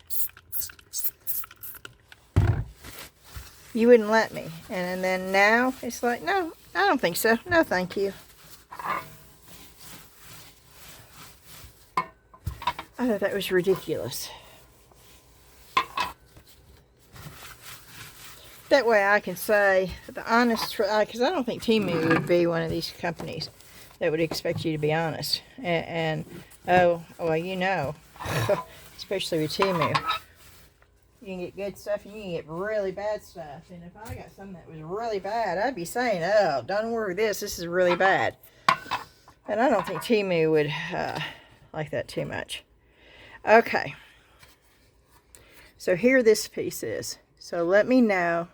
you wouldn't let me. And then now it's like, no, I don't think so. No, thank you. I thought that was ridiculous. That way I can say the honest truth, because I don't think Temu would be one of these companies that would expect you to be honest. And oh, well, you know, especially with Temu, you can get good stuff and you can get really bad stuff. And if I got something that was really bad, I'd be saying, oh, don't worry with this. This is really bad. And I don't think Temu would like that too much. Okay. So here this piece is. So let me know.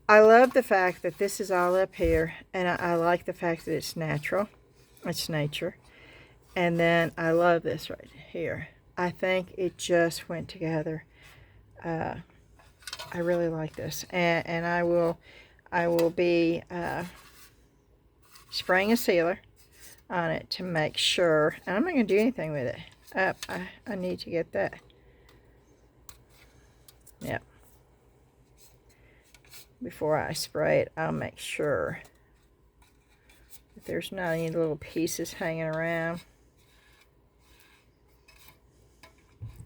I love the fact that this is all up here. And I like the fact that it's natural. It's nature. And then I love this right here. I think it just went together. I really like this. And I will be spraying a sealer on it to make sure. And I'm not going to do anything with it. I need to get that. Yep. Before I spray it, I'll make sure that there's not any little pieces hanging around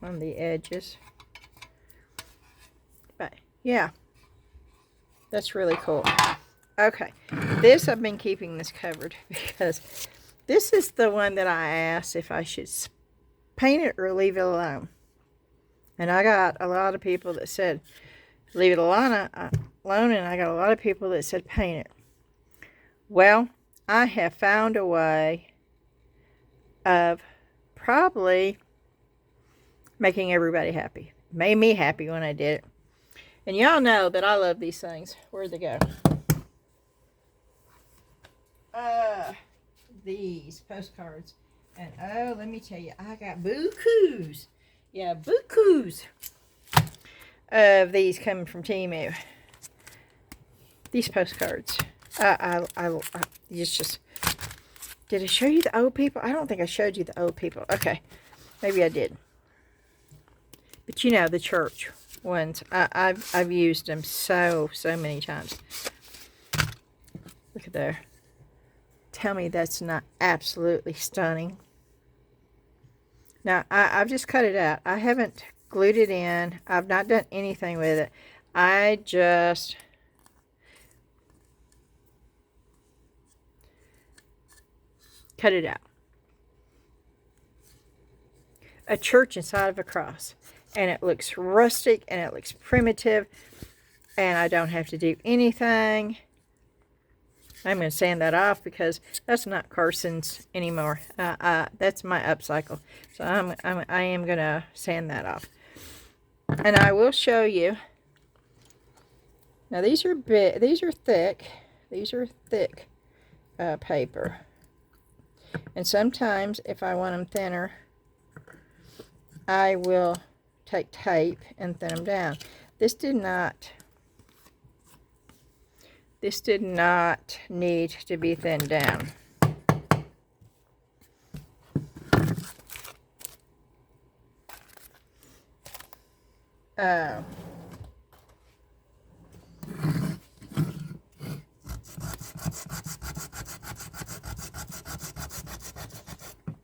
on the edges. But yeah, that's really cool. Okay, this I've been keeping this covered because this is the one that I asked if I should paint it or leave it alone. And I got a lot of people that said leave it alone, and I got a lot of people that said paint it. Well, I have found a way of probably making everybody happy. Made me happy when I did it. And y'all know that I love these things. Where'd they go? These postcards. And oh, let me tell you, I got bukus. Yeah, bukus of these coming from Temu. These postcards. It's just. Did I show you the old people? I don't think I showed you the old people. Okay, maybe I did. But you know, the church ones. I've used them so many times. Look at there. Tell me that's not absolutely stunning. Now, I've just cut it out. I haven't glued it in. I've not done anything with it. I just cut it out. A church inside of a cross. And it looks rustic and it looks primitive. And I don't have to do anything. I'm going to sand that off because that's not Carson's anymore. That's my upcycle. So I am going to sand that off. And I will show you. Now these are big, these are thick. These are thick paper. And sometimes if I want them thinner, I will take tape and thin them down. This did not need to be thinned down.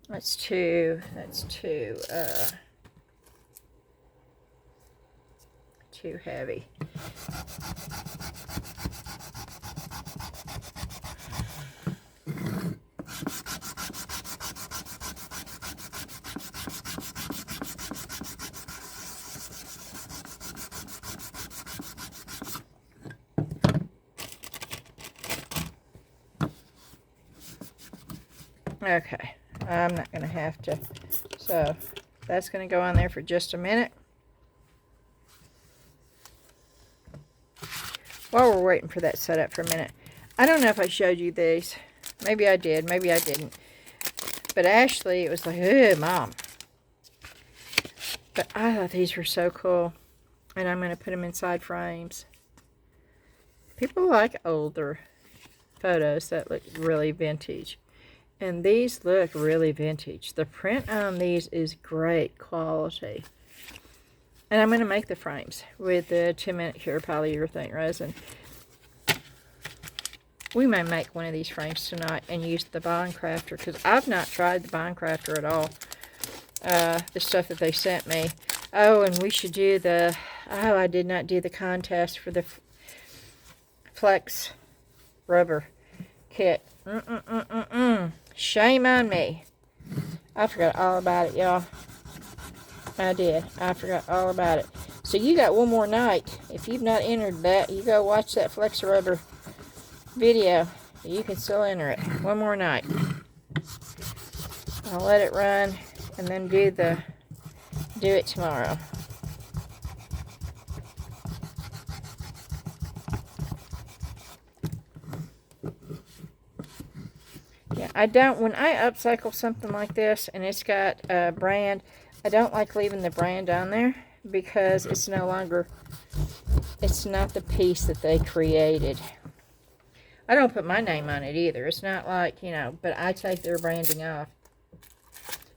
That's too heavy. Okay, I'm not going to have to, so that's going to go on there for just a minute. While we're waiting for that to set up for a minute, I don't know if I showed you these. Maybe I did, maybe I didn't. But Ashley, it was like, "Ugh, Mom." But I thought these were so cool. And I'm going to put them inside frames. People like older photos that look really vintage. And these look really vintage. The print on these is great quality. And I'm going to make the frames with the 2-minute cure polyurethane resin. We may make one of these frames tonight and use the Bond Crafter, because I've not tried the Bond Crafter at all. The stuff that they sent me. Oh, and we should do the... Oh, I did not do the contest for the Flex rubber kit. Shame on me. I forgot all about it, y'all. I did. I forgot all about it. So you got one more night. If you've not entered that, you go watch that Flex rubber video. You can still enter it. One more night. I'll let it run and then do it tomorrow. Yeah, I don't, when I upcycle something like this and it's got a brand, I don't like leaving the brand on there because it's no longer, it's not the piece that they created. I don't put my name on it either. It's not like, you know, but I take their branding off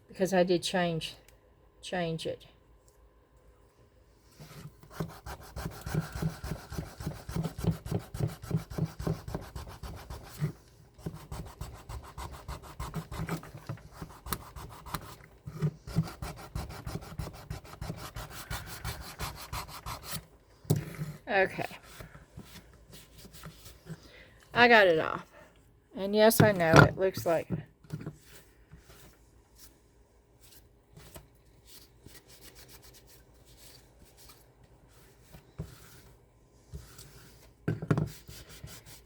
because I did change it. Okay. I got it off. And yes, I know it looks like...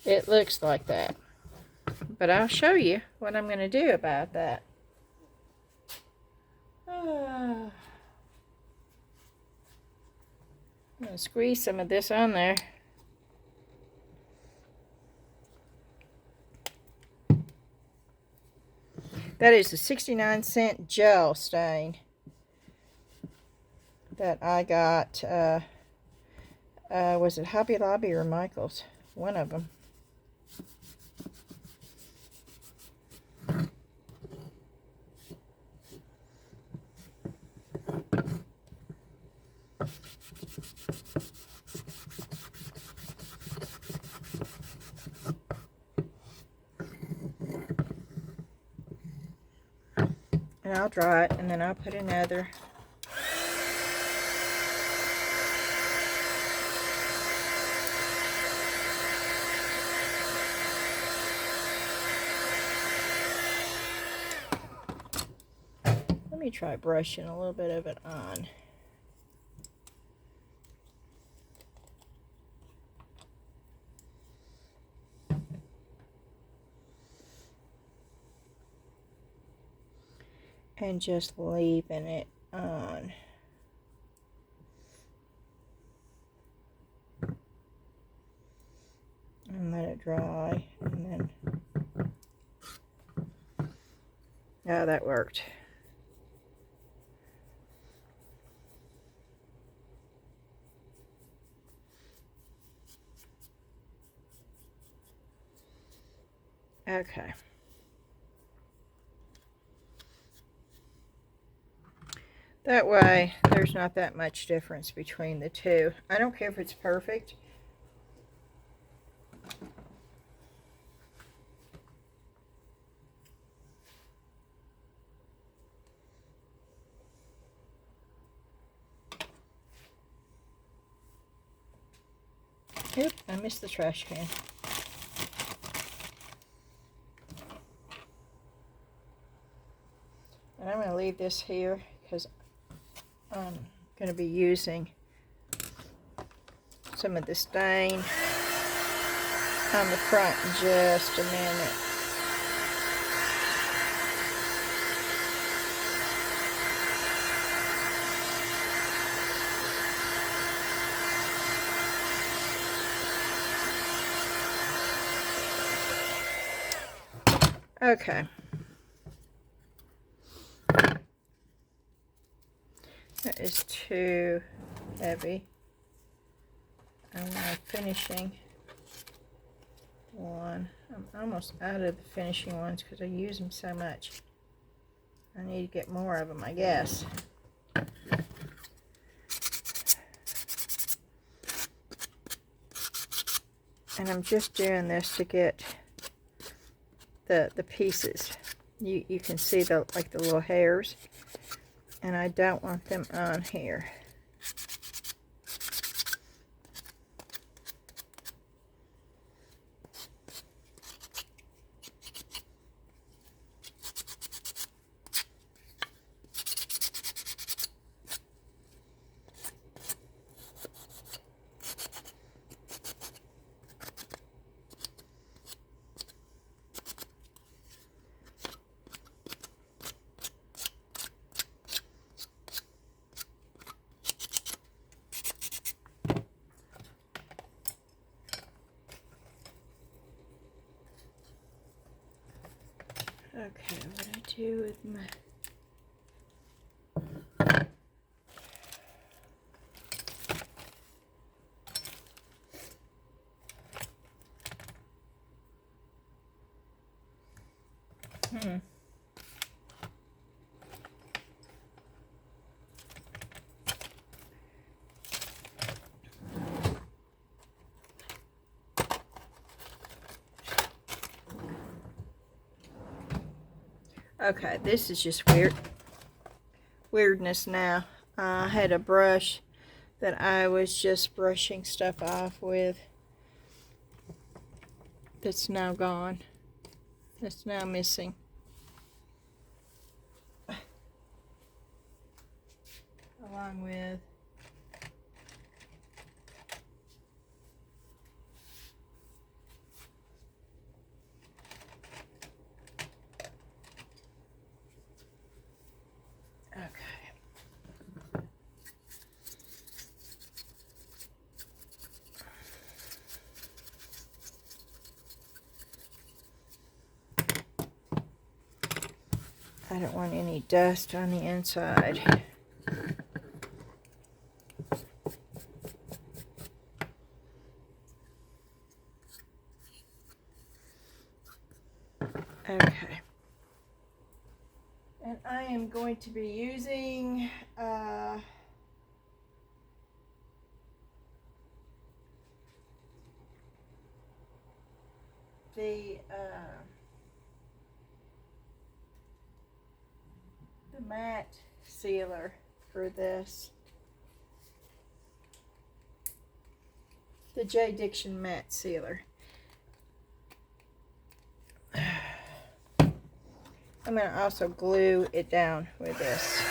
It looks like that. But I'll show you what I'm going to do about that. I'm going to squeeze some of this on there. That is a 69-cent gel stain that I got, was it Hobby Lobby or Michael's? One of them. And I'll dry it, and then I'll put another. Let me try brushing a little bit of it on. And just leaving it on. it dry, and then, oh, that worked. Okay. That way, there's not that much difference between the two. I don't care if it's perfect. Oop, I missed the trash can. And I'm going to leave this here because I'm going to be using some of the stain on the front in just a minute. Okay. That is too heavy. I'm finishing one. I'm almost out of the finishing ones because I use them so much. I need to get more of them, I guess. And I'm just doing this to get the pieces. You can see the little hairs, and I don't want them on here. Okay, what I do with my... Okay, this is just weirdness now. I had a brush that I was just brushing stuff off with that's now gone. That's now missing. Along with I don't want any dust on the inside. Okay. And I am going to be using the matte sealer for this. The J. Diction matte sealer. I'm going to also glue it down with this.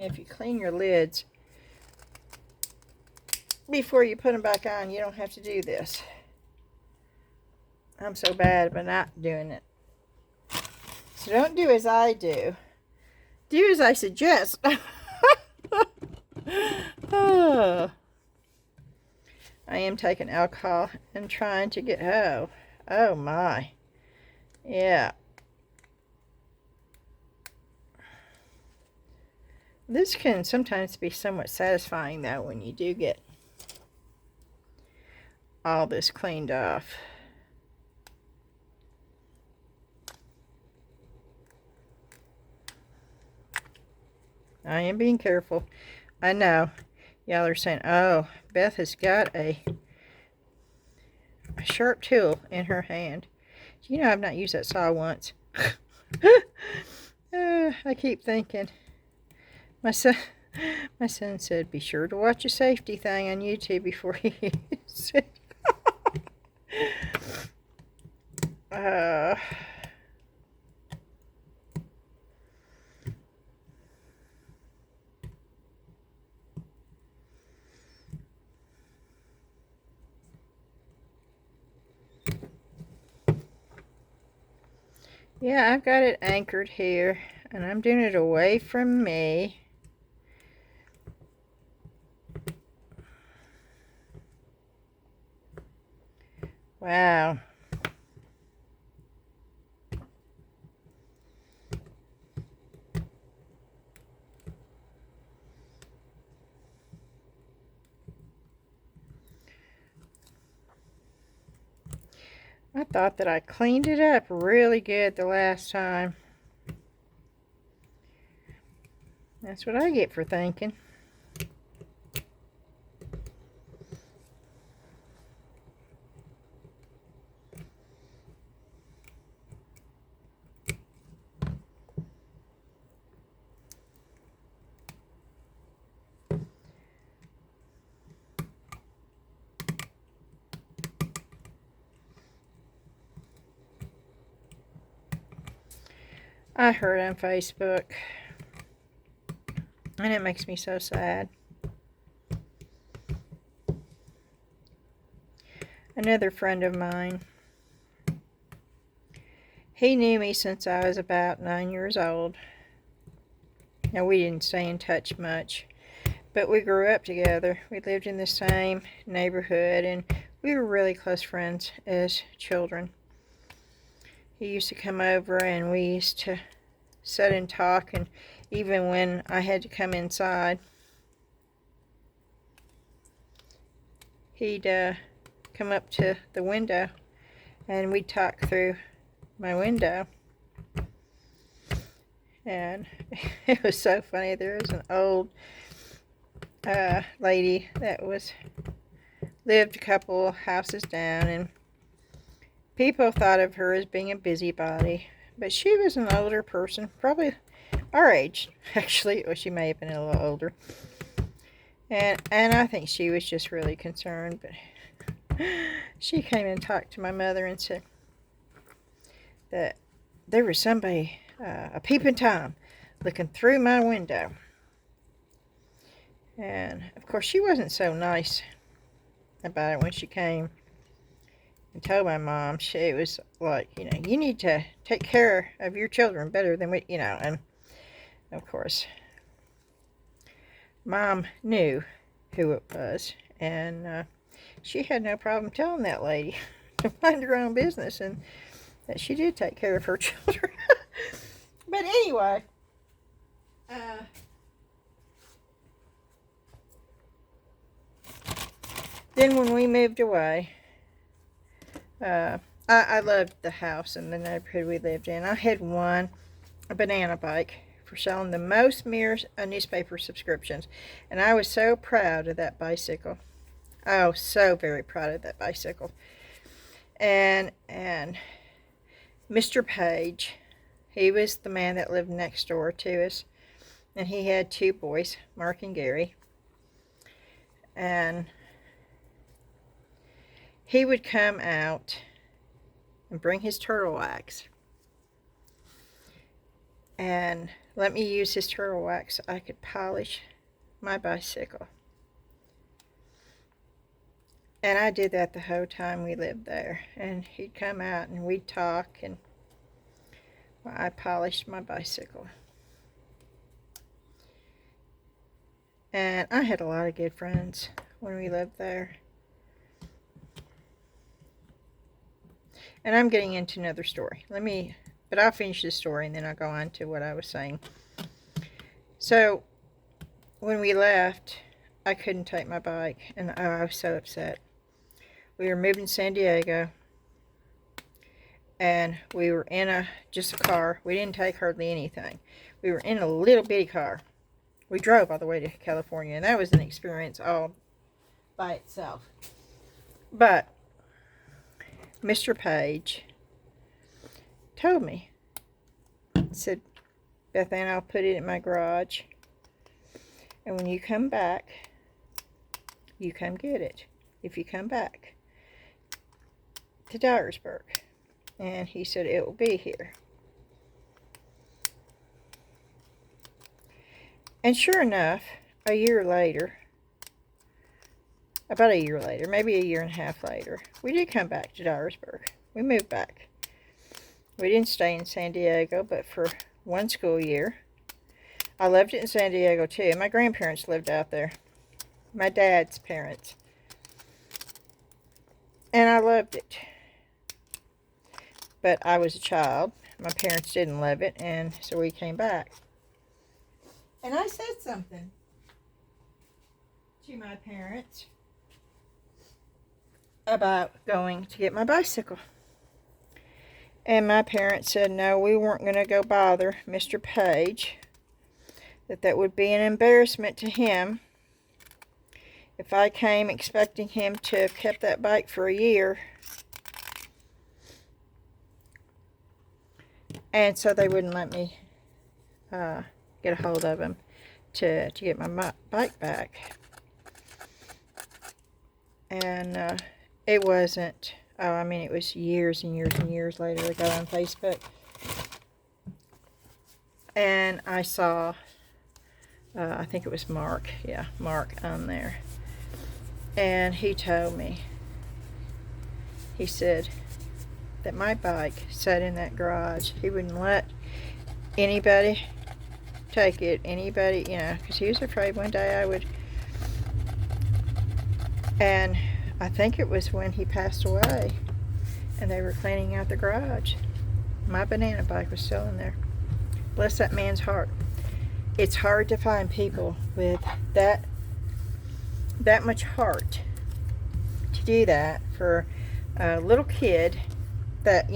If you clean your lids, before you put them back on. You don't have to do this. I'm so bad about not doing it. So don't do as I do. Do as I suggest. Oh. I am taking alcohol and trying to get, oh my. Yeah. This can sometimes be somewhat satisfying though when you do get all this cleaned off. I am being careful. I know. Y'all are saying, oh, Beth has got a sharp tool in her hand. You know I've not used that saw once. I keep thinking. My son said, be sure to watch a safety thing on YouTube before you use it. Yeah, I've got it anchored here, and I'm doing it away from me. Wow. I thought that I cleaned it up really good the last time. That's what I get for thinking. I heard on Facebook, and it makes me so sad. Another friend of mine, he knew me since I was about 9 years old. Now, we didn't stay in touch much, but we grew up together. We lived in the same neighborhood, and we were really close friends as children. He used to come over, and we used to sit and talk, and even when I had to come inside, he'd come up to the window, and we'd talk through my window. And it was so funny. There was an old lady that lived a couple houses down, and people thought of her as being a busybody, but she was an older person, probably our age, actually. Well, she may have been a little older, and I think she was just really concerned. But she came and talked to my mother and said that there was somebody, a peeping Tom, looking through my window. And of course she wasn't so nice about it when she came and told my mom. She was like, you know, you need to take care of your children better than we, you know. And of course Mom knew who it was, and she had no problem telling that lady to mind her own business, and that she did take care of her children. But anyway, then when we moved away, I loved the house and the neighborhood we lived in. I had won a banana bike for selling the most newspaper subscriptions, and I was so proud of that bicycle. Oh, so very proud of that bicycle. And Mr. Page, he was the man that lived next door to us, and he had 2 boys, Mark and Gary. And he would come out and bring his turtle wax and let me use his turtle wax so I could polish my bicycle. And I did that the whole time we lived there. And he'd come out and we'd talk, and well, I polished my bicycle. And I had a lot of good friends when we lived there. And I'm getting into another story. But I'll finish this story and then I'll go on to what I was saying. So, when we left, I couldn't take my bike, and I was so upset. We were moving to San Diego, and we were in just a car. We didn't take hardly anything. We were in a little bitty car. We drove all the way to California, and that was an experience all by itself. But Mr. Page told me, said, Beth Ann, I'll put it in my garage, and when you come back, you come get it. If you come back to Dyersburg. And he said, it will be here. And sure enough, a year later, about a year later, maybe a year and a half later, we did come back to Dyersburg. We moved back. We didn't stay in San Diego, but for one school year. I loved it in San Diego too. My grandparents lived out there. My dad's parents. And I loved it. But I was a child. My parents didn't love it, and so we came back. And I said something to my parents about going to get my bicycle. And my parents said, no, we weren't going to go bother Mr. Page. That would be an embarrassment to him. If I came expecting him to have kept that bike for a year. And so they wouldn't let me get a hold of him to get my bike back. And it wasn't, it was years and years and years later I got on Facebook. And I saw, I think it was Mark. Yeah, Mark on there. And he told me, he said that my bike sat in that garage. He wouldn't let anybody take it. Anybody, because he was afraid one day I would. And I think it was when he passed away and they were cleaning out the garage. My banana bike was still in there. Bless that man's heart. It's hard to find people with that much heart to do that for a little kid that,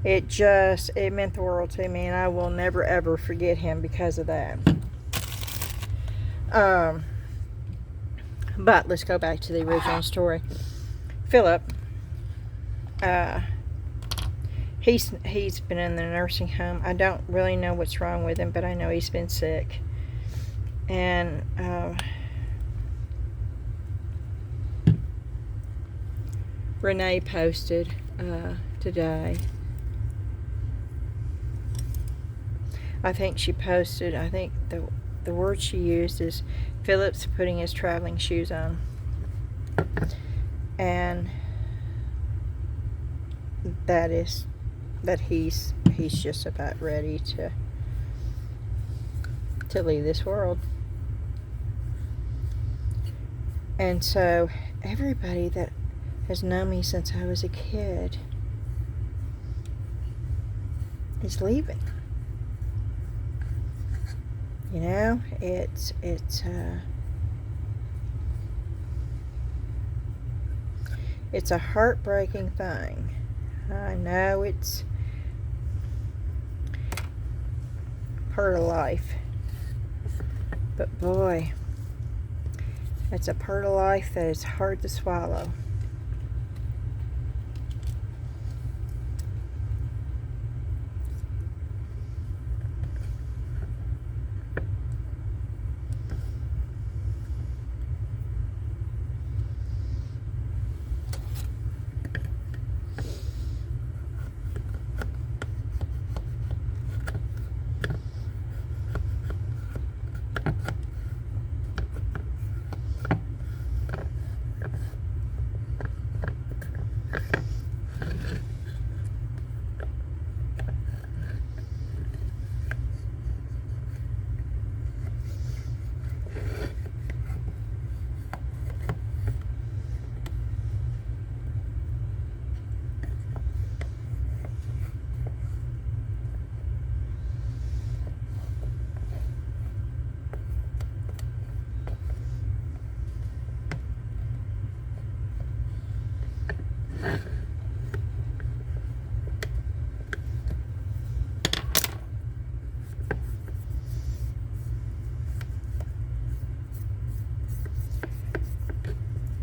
it meant the world to me, and I will never ever forget him because of that. But let's go back to the original story. Philip, he's been in the nursing home. I don't really know what's wrong with him, but I know he's been sick. And Renee posted today. I think she posted, the word she used is Philip's putting his traveling shoes on. And that he's just about ready to leave this world. And so everybody that has known me since I was a kid is leaving. It's a heartbreaking thing. I know it's part of life, but boy, it's a part of life that is hard to swallow.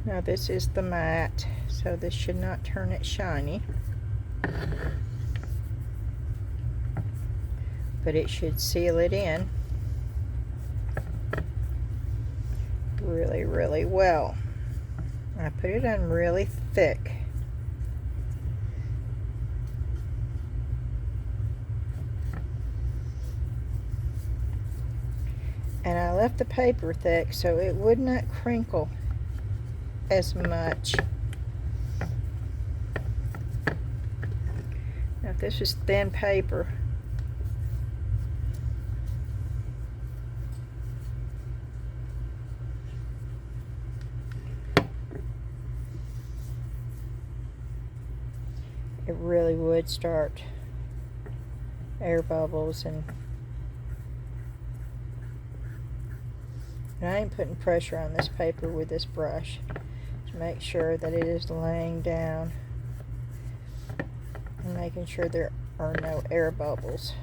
Now this is the matte, so this should not turn it shiny, but it should seal it in really, really well. I put it on really thick. And I left the paper thick so it would not crinkle as much. Now if this was thin paper, it really would start air bubbles, and I ain't putting pressure on this paper with this brush to make sure that it is laying down and making sure there are no air bubbles.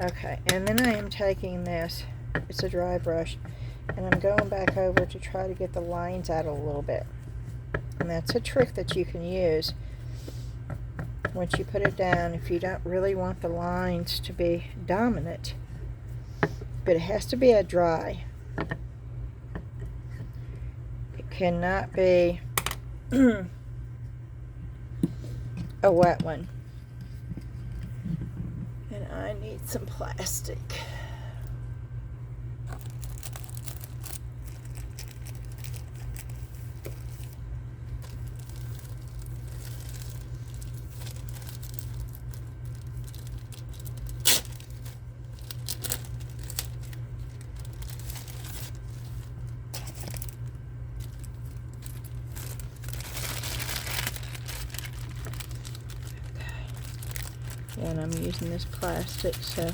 Okay, and then I am taking this, it's a dry brush, and I'm going back over to try to get the lines out a little bit. And that's a trick that you can use once you put it down if you don't really want the lines to be dominant. But it has to be a dry. It cannot be a wet one. And I need some plastic. And I'm using this plastic, so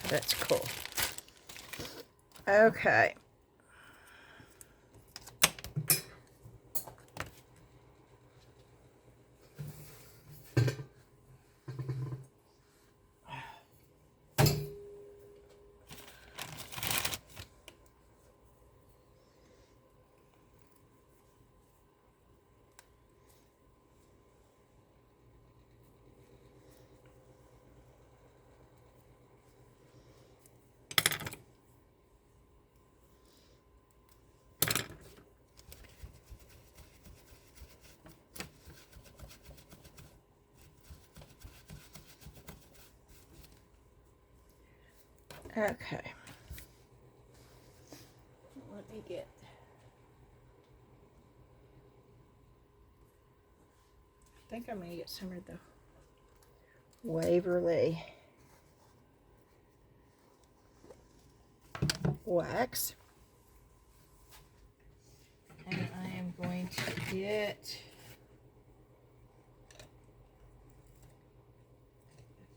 that's cool. Okay. Okay. Let me get. I think I'm going to get some of the Waverly wax. And I am going to get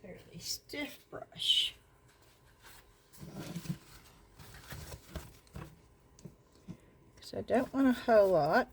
a fairly stiff brush. Because I don't want a whole lot.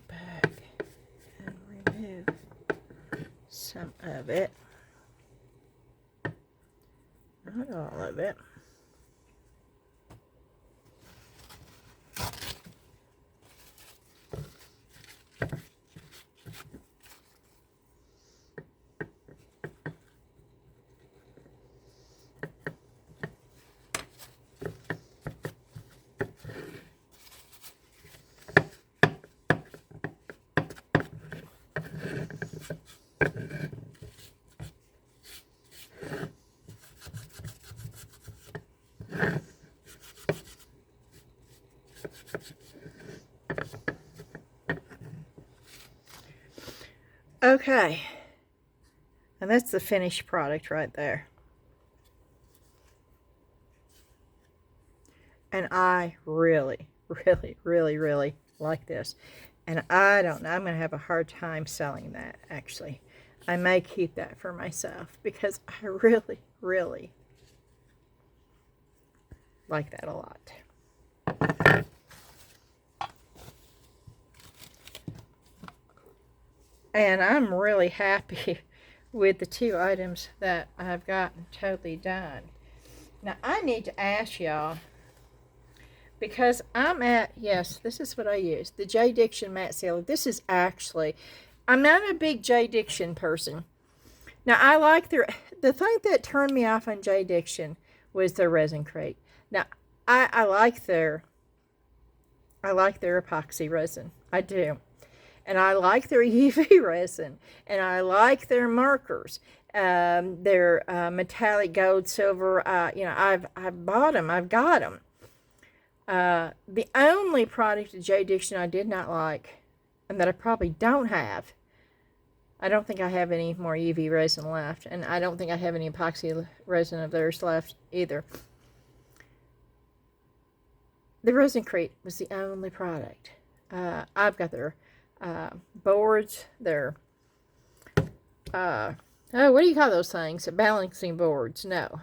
back and remove some of it. Not all of it. Okay, and that's the finished product right there. And I really, really, really, really like this. And I don't know, I'm going to have a hard time selling that, actually. I may keep that for myself because I really, really like that a lot. And I'm really happy with the two items that I've gotten totally done. Now, I need to ask y'all, because I'm at, yes, this is what I use, the J. Diction matte sealer. This is actually, I'm not a big J. Diction person. Now, I like the thing that turned me off on J. Diction was their resin crate. Now, I like their epoxy resin. I do. And I like their UV resin, and I like their markers, their metallic gold, silver. You know, I've bought them. I've got them. The only product of J. Diction I did not like, and that I probably don't have, I don't think I have any more UV resin left, and I don't think I have any epoxy resin of theirs left either. The resin crate was the only product. I've got their boards, their oh, what do you call those things? Balancing boards? No,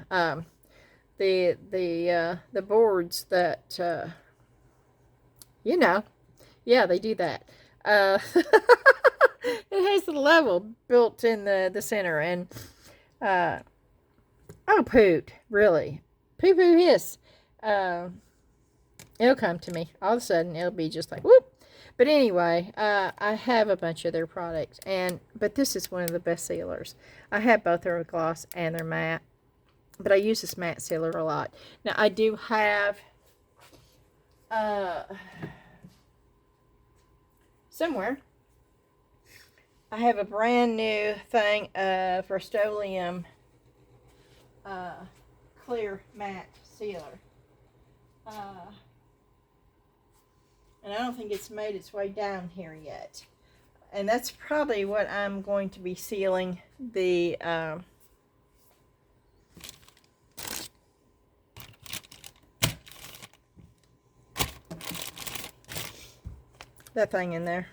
the boards that you know, yeah, they do that. It has the level built in the center, and oh, poot, really, poo poo hiss. It'll come to me all of a sudden. It'll be just like whoop. But anyway, I have a bunch of their products, but this is one of the best sealers. I have both their gloss and their matte, but I use this matte sealer a lot. Now, I do have somewhere, I have a brand new thing of Rust-Oleum clear matte sealer. And I don't think it's made its way down here yet. And that's probably what I'm going to be sealing the that thing in there.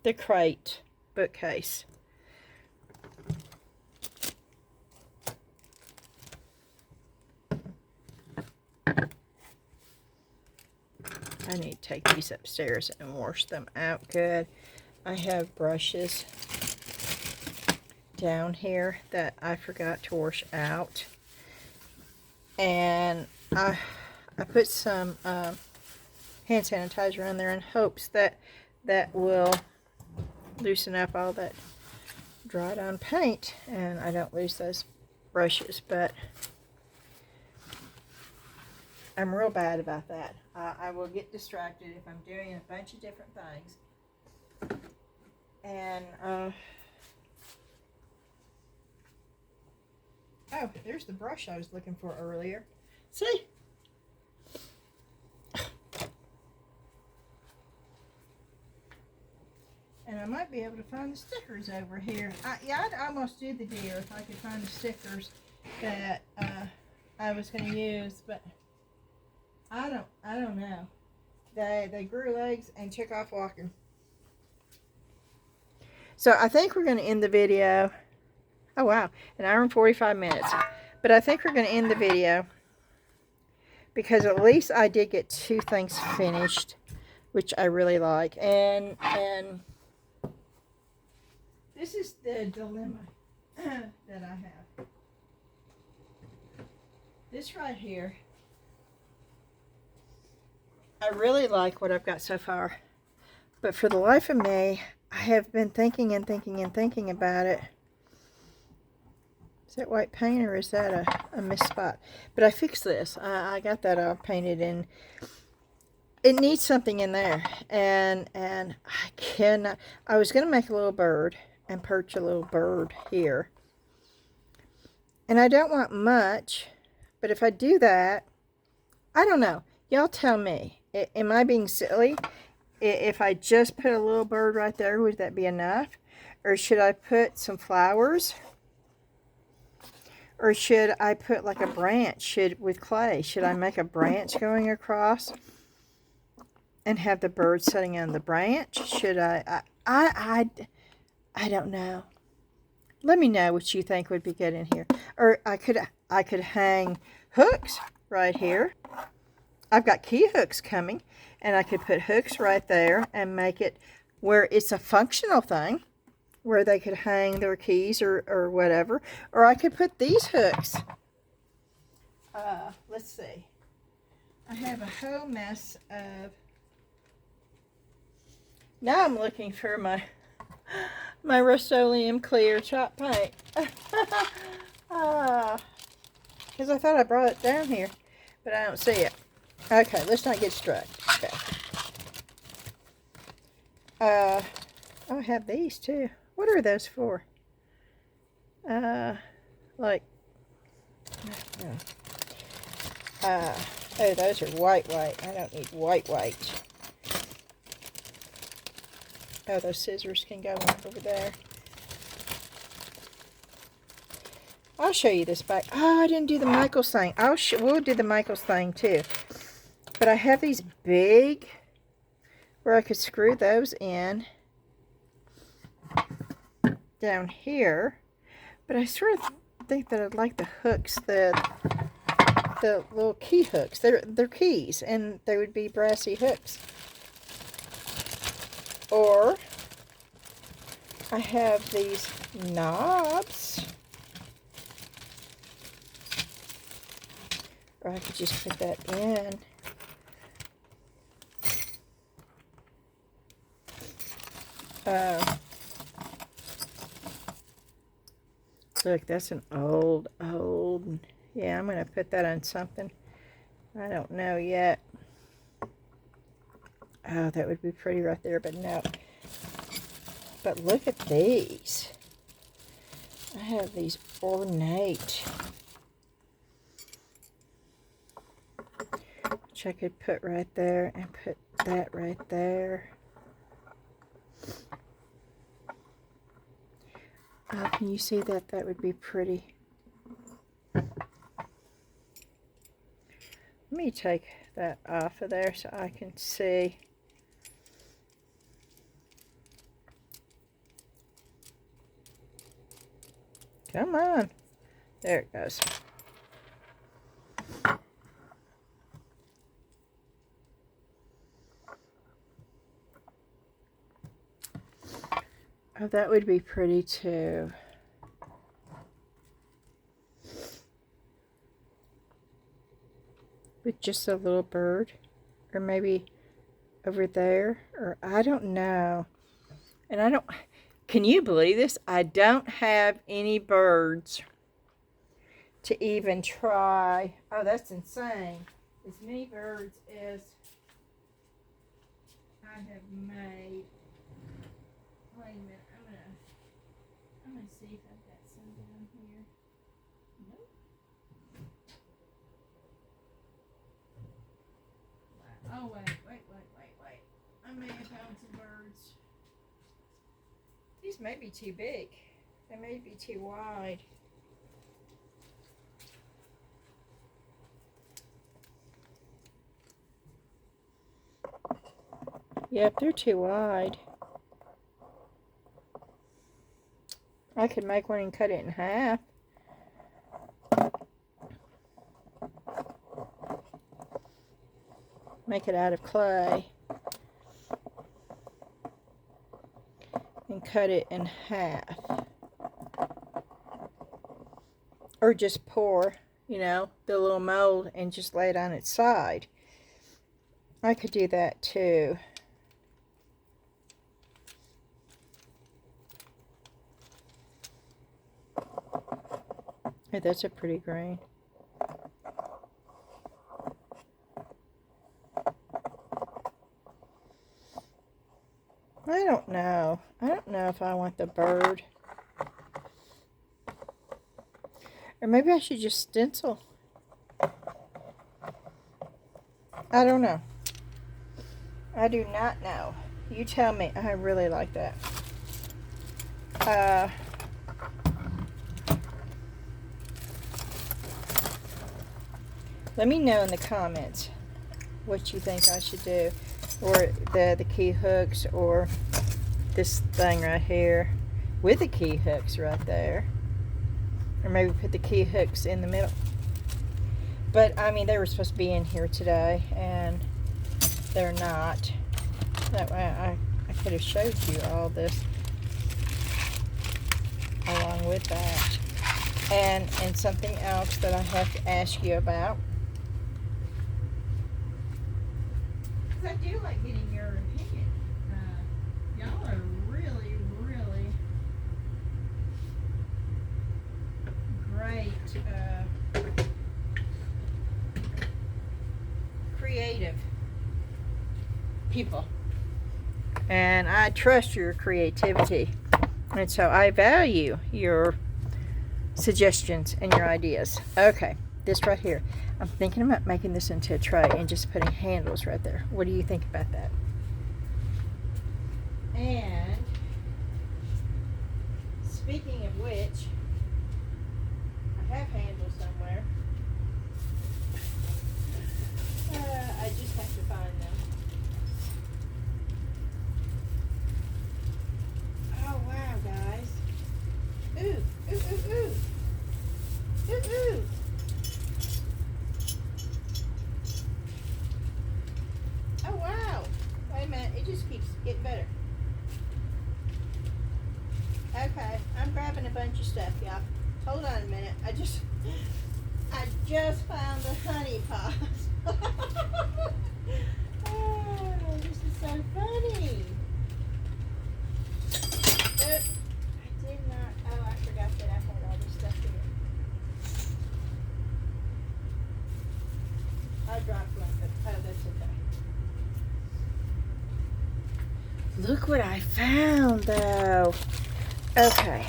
The crate bookcase. I need to take these upstairs and wash them out good. I have brushes down here that I forgot to wash out. And I put some hand sanitizer in there in hopes that that will loosen up all that dried on paint and I don't lose those brushes, but I'm real bad about that. I will get distracted if I'm doing a bunch of different things. And, oh, there's the brush I was looking for earlier. See? And I might be able to find the stickers over here. Yeah, I'd almost do the deer if I could find the stickers that I was going to use, but I don't know. They grew legs and took off walking. So I think we're going to end the video. Oh wow, an hour and 45 minutes. But I think we're going to end the video because at least I did get two things finished which I really like. And this is the dilemma that I have. This right here, I really like what I've got so far. But for the life of me, I have been thinking and thinking and thinking about it. Is that white paint or is that a missed spot? But I fixed this. I got that all painted in. It needs something in there. And I cannot. I was going to make a little bird and perch a little bird here. And I don't want much. But if I do that, I don't know. Y'all tell me. Am I being silly? If I just put a little bird right there, would that be enough? Or should I put some flowers? Or should I put like a branch with clay? Should I make a branch going across and have the bird sitting on the branch? Should I don't know. Let me know what you think would be good in here. Or I could hang hooks right here. I've got key hooks coming, and I could put hooks right there and make it where it's a functional thing, where they could hang their keys or whatever. Or I could put these hooks. Let's see. I have a whole mess of... Now I'm looking for my Rust-Oleum clear chalk paint. Because I thought I brought it down here, but I don't see it. Okay, let's not get struck. Okay. I have these too. What are those for? Like, oh, those are white. I don't need white. Oh, those scissors can go over there. I'll show you this back. Oh, I didn't do the Michaels thing. We'll do the Michaels thing too. But I have these big where I could screw those in down here. But I sort of think that I'd like the hooks, the little key hooks. They're keys, and they would be brassy hooks. Or I have these knobs. Or I could just put that in. Look, that's an old. Yeah, I'm going to put that on something. I don't know yet. Oh, that would be pretty right there, but no. But look at these. I have these ornate, which I could put right there and put that right there. Oh, can you see that? That would be pretty. Let me take that off of there so I can see. Come on. There it goes. Oh, that would be pretty too. With just a little bird. Or maybe over there. Or I don't know. And I don't... Can you believe this? I don't have any birds to even try. Oh, that's insane. As many birds as I have made. Wait a minute. I'm gonna see if I've got some down here. Nope. Oh, wait. I may have found some birds. These may be too big. They may be too wide. Yep, they're too wide. I could make one and cut it in half. Make it out of clay. can cut it in half. Or just pour, you know, the little mold and just lay it on its side. I could do that too. Hey, that's a pretty green. I don't know. I don't know if I want the bird. Or maybe I should just stencil. I don't know. I do not know. You tell me. I really like that. Let me know in the comments what you think I should do. Or the key hooks, or this thing right here with the key hooks right there. Or maybe put the key hooks in the middle. But, I mean, they were supposed to be in here today, and they're not. That way I could have showed you all this along with that. And something else that I have to ask you about. I do like getting your opinion. Y'all are really, really great creative people. And I trust your creativity. And so I value your suggestions and your ideas. Okay, this right here. I'm thinking about making this into a tray and just putting handles right there. What do you think about that? And speaking of which, I have handles somewhere. I just have to find them. Oh wow, guys. Ooh, ooh, ooh, ooh. Ooh, ooh. Oh wow. Wait a minute, it just keeps getting better. Okay, I'm grabbing a bunch of stuff, y'all. Hold on a minute. I just found the honey pot. Oh, this is so funny. I did not. Oh, I forgot that I had all this stuff here. I dropped one, but oh, that's okay. Look what I found, though. Okay.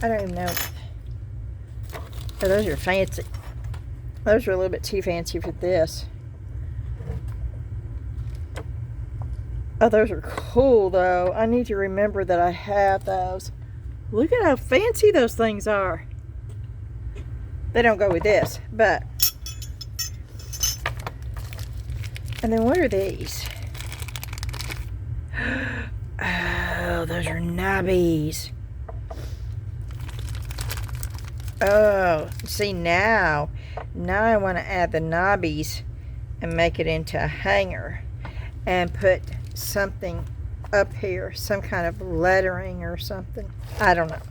I don't even know. Oh, those are fancy. Those are a little bit too fancy for this. Oh, those are cool, though. I need to remember that I have those. Look at how fancy those things are. They don't go with this, but... And then what are these? Oh, those are knobbies. Oh, see now I want to add the knobbies and make it into a hanger and put something up here, some kind of lettering or something. I don't know.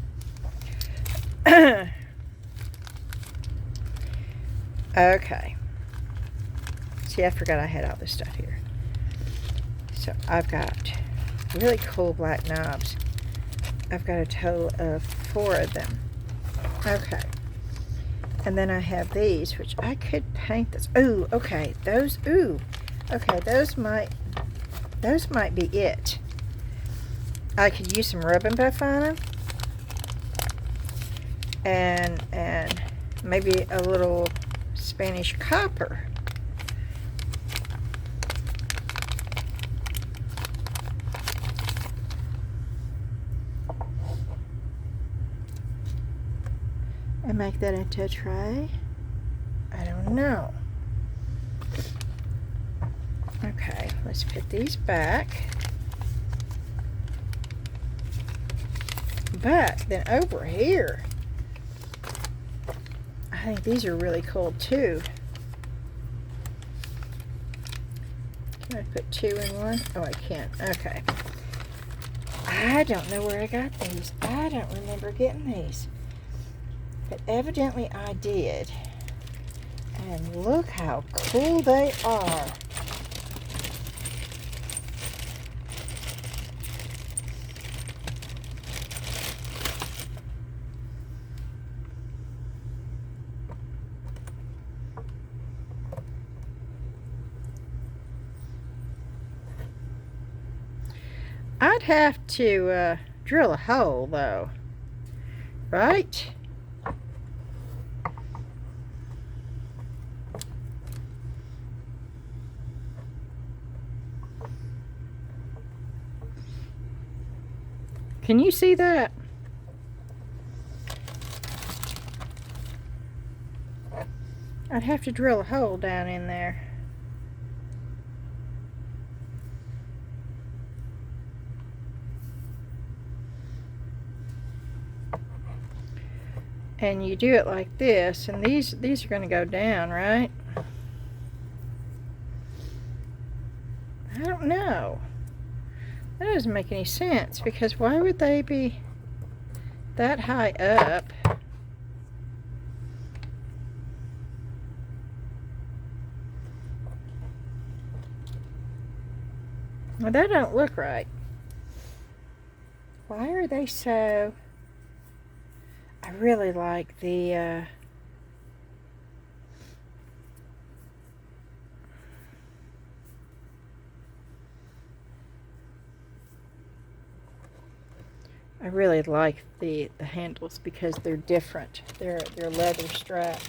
Okay. See, I forgot I had all this stuff here. So I've got really cool black knobs. I've got a total of 4 of them. Okay. And then I have these, which I could paint this. Ooh, okay. Those, ooh. Okay, those might be it. I could use some rub and buff on them. And maybe a little Spanish copper. And make that into a tray. I don't know. Okay, let's put these back. But then over here, I think these are really cool too. Can I put 2 in one? Oh, I can't. Okay. I don't know where I got these. I don't remember getting these. But evidently I did. And look how cool they are. I'd have to drill a hole though, right? Can you see that? I'd have to drill a hole down in there. And you do it like this, and these are going to go down, right? I don't know. That doesn't make any sense, because why would they be that high up? Well, that don't look right. Why are they so... I really like the I really like the handles because they're different. They're leather strap.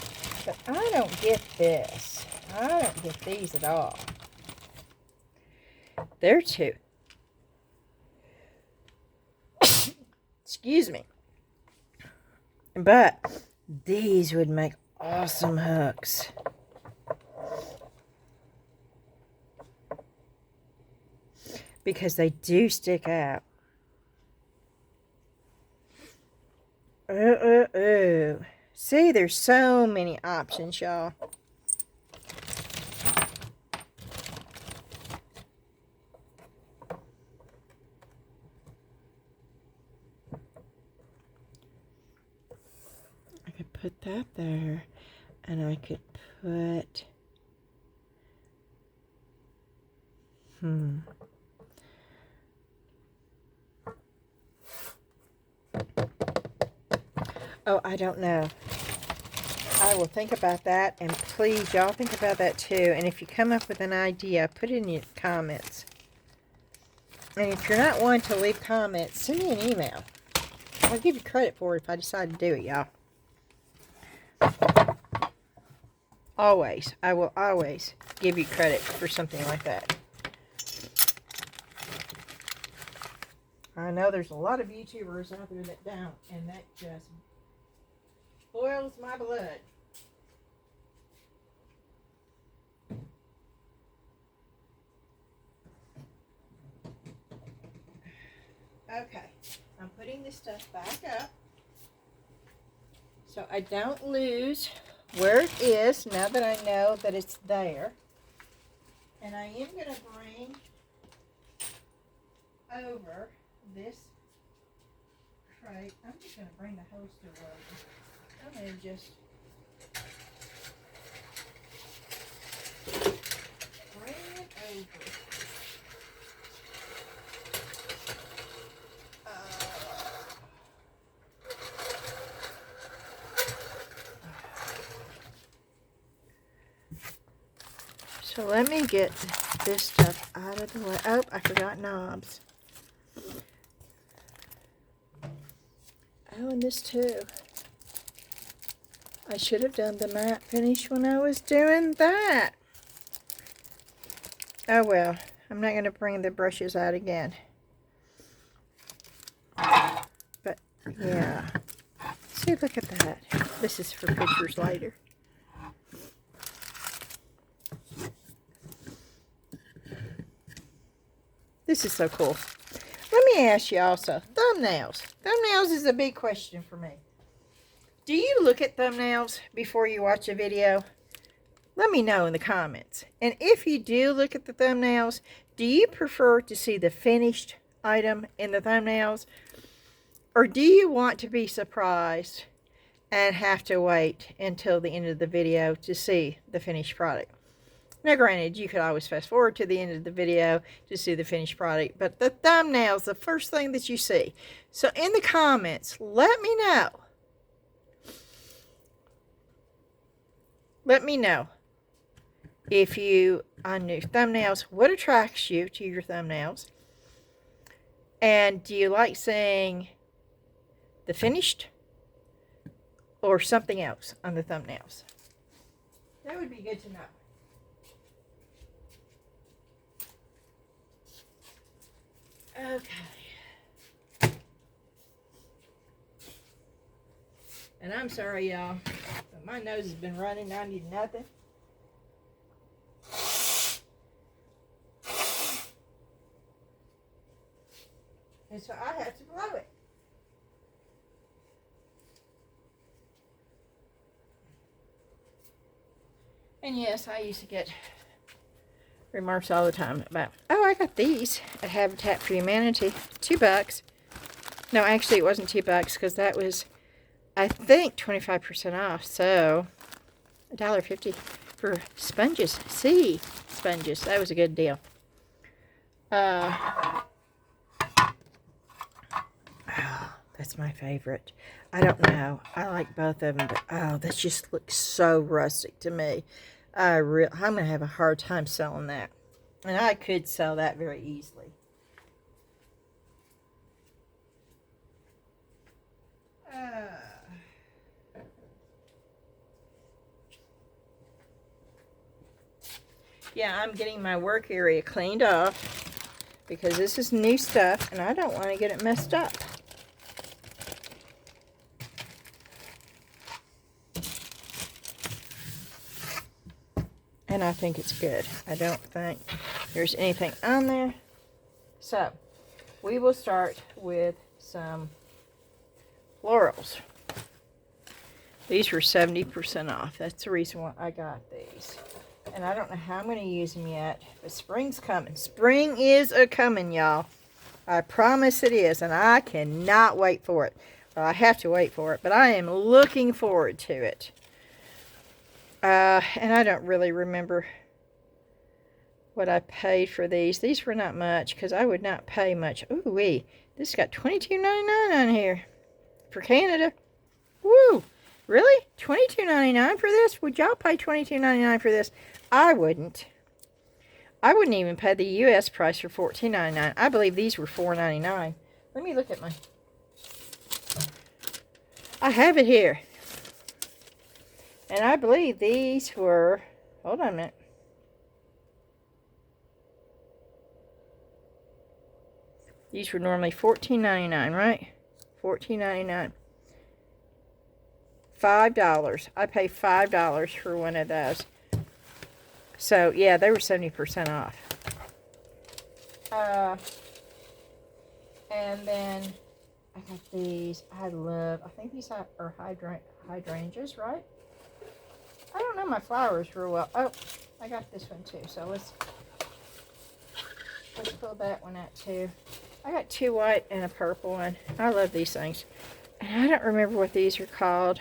But I don't get this. I don't get these at all. They're too. Excuse me. But these would make awesome hooks. Because they do stick out. See, there's so many options, y'all. I could put that there, and I could put... Oh, I don't know. I will think about that, and please, y'all think about that too. And if you come up with an idea, put it in your comments. And if you're not one to leave comments, send me an email. I'll give you credit for it if I decide to do it, y'all. Always. I will always give you credit for something like that. I know there's a lot of YouTubers out there that don't, and that just boils my blood. Okay, I'm putting this stuff back up so I don't lose where it is now that I know that it's there. And I am going to bring over this crate. I'm just going to bring the holster over. I'm going to just bring it over. So let me get this stuff out of the way. Oh, I forgot knobs. Oh, and this too. I should have done the matte finish when I was doing that. Oh well, I'm not going to bring the brushes out again. But yeah. See, look at that. This is for pictures later. This is so cool. Let me ask you also, thumbnails. Thumbnails is a big question for me. Do you look at thumbnails before you watch a video? Let me know in the comments. And if you do look at the thumbnails, do you prefer to see the finished item in the thumbnails? Or do you want to be surprised and have to wait until the end of the video to see the finished product? Now, granted, you could always fast forward to the end of the video to see the finished product, but the thumbnail's the first thing that you see. So in the comments, let me know. Let me know if you, on new thumbnails, what attracts you to your thumbnails. And do you like seeing the finished or something else on the thumbnails? That would be good to know. Okay. And I'm sorry, y'all, but my nose has been running. I need nothing. And so I have to blow it. And yes, I used to get remarks all the time about, oh, I got these at Habitat for Humanity, $2. No, actually it wasn't $2 because that was, I think, 25% off. So $1.50 for sponges, sea sponges. That was a good deal. Oh, that's my favorite. I don't know. I like both of them, but oh, that just looks so rustic to me. I'm going to have a hard time selling that. And I could sell that very easily. Yeah, I'm getting my work area cleaned off because this is new stuff and I don't want to get it messed up. And I think it's good. I don't think there's anything on there. So, we will start with some florals. These were 70% off. That's the reason why I got these. And I don't know how I'm going to use them yet, but spring's coming. Spring is a-coming, y'all. I promise it is, and I cannot wait for it. Well, I have to wait for it, but I am looking forward to it. And I don't really remember what I paid for these. These were not much, because I would not pay much. Ooh-wee. This got $22.99 on here for Canada. Woo! Really? $22.99 for this? Would y'all pay $22.99 for this? I wouldn't. I wouldn't even pay the U.S. price for $14.99. I believe these were $4.99. Let me look at my... I have it here. And I believe these were... Hold on a minute. These were normally $14.99, right? $14.99. $5. I paid $5 for one of those. So, yeah, they were 70% off. And then I got these. I think these are hydrangeas, right? I don't know my flowers real well. Oh, I got this one too. So let's pull that one out too. I got two white and a purple one. I love these things. And I don't remember what these are called.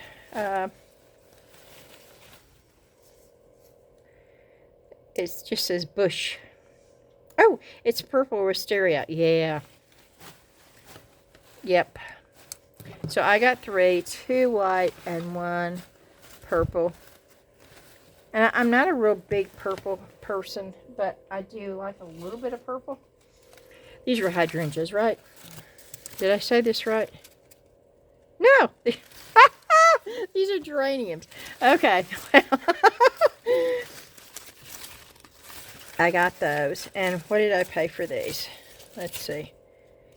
It just says bush. Oh, it's purple wisteria. Yeah. Yep. So I got 3, 2 white and 1 purple. And I'm not a real big purple person, but I do like a little bit of purple. These are hydrangeas, right? Did I say this right? No! These are geraniums. Okay. I got those. And what did I pay for these? Let's see.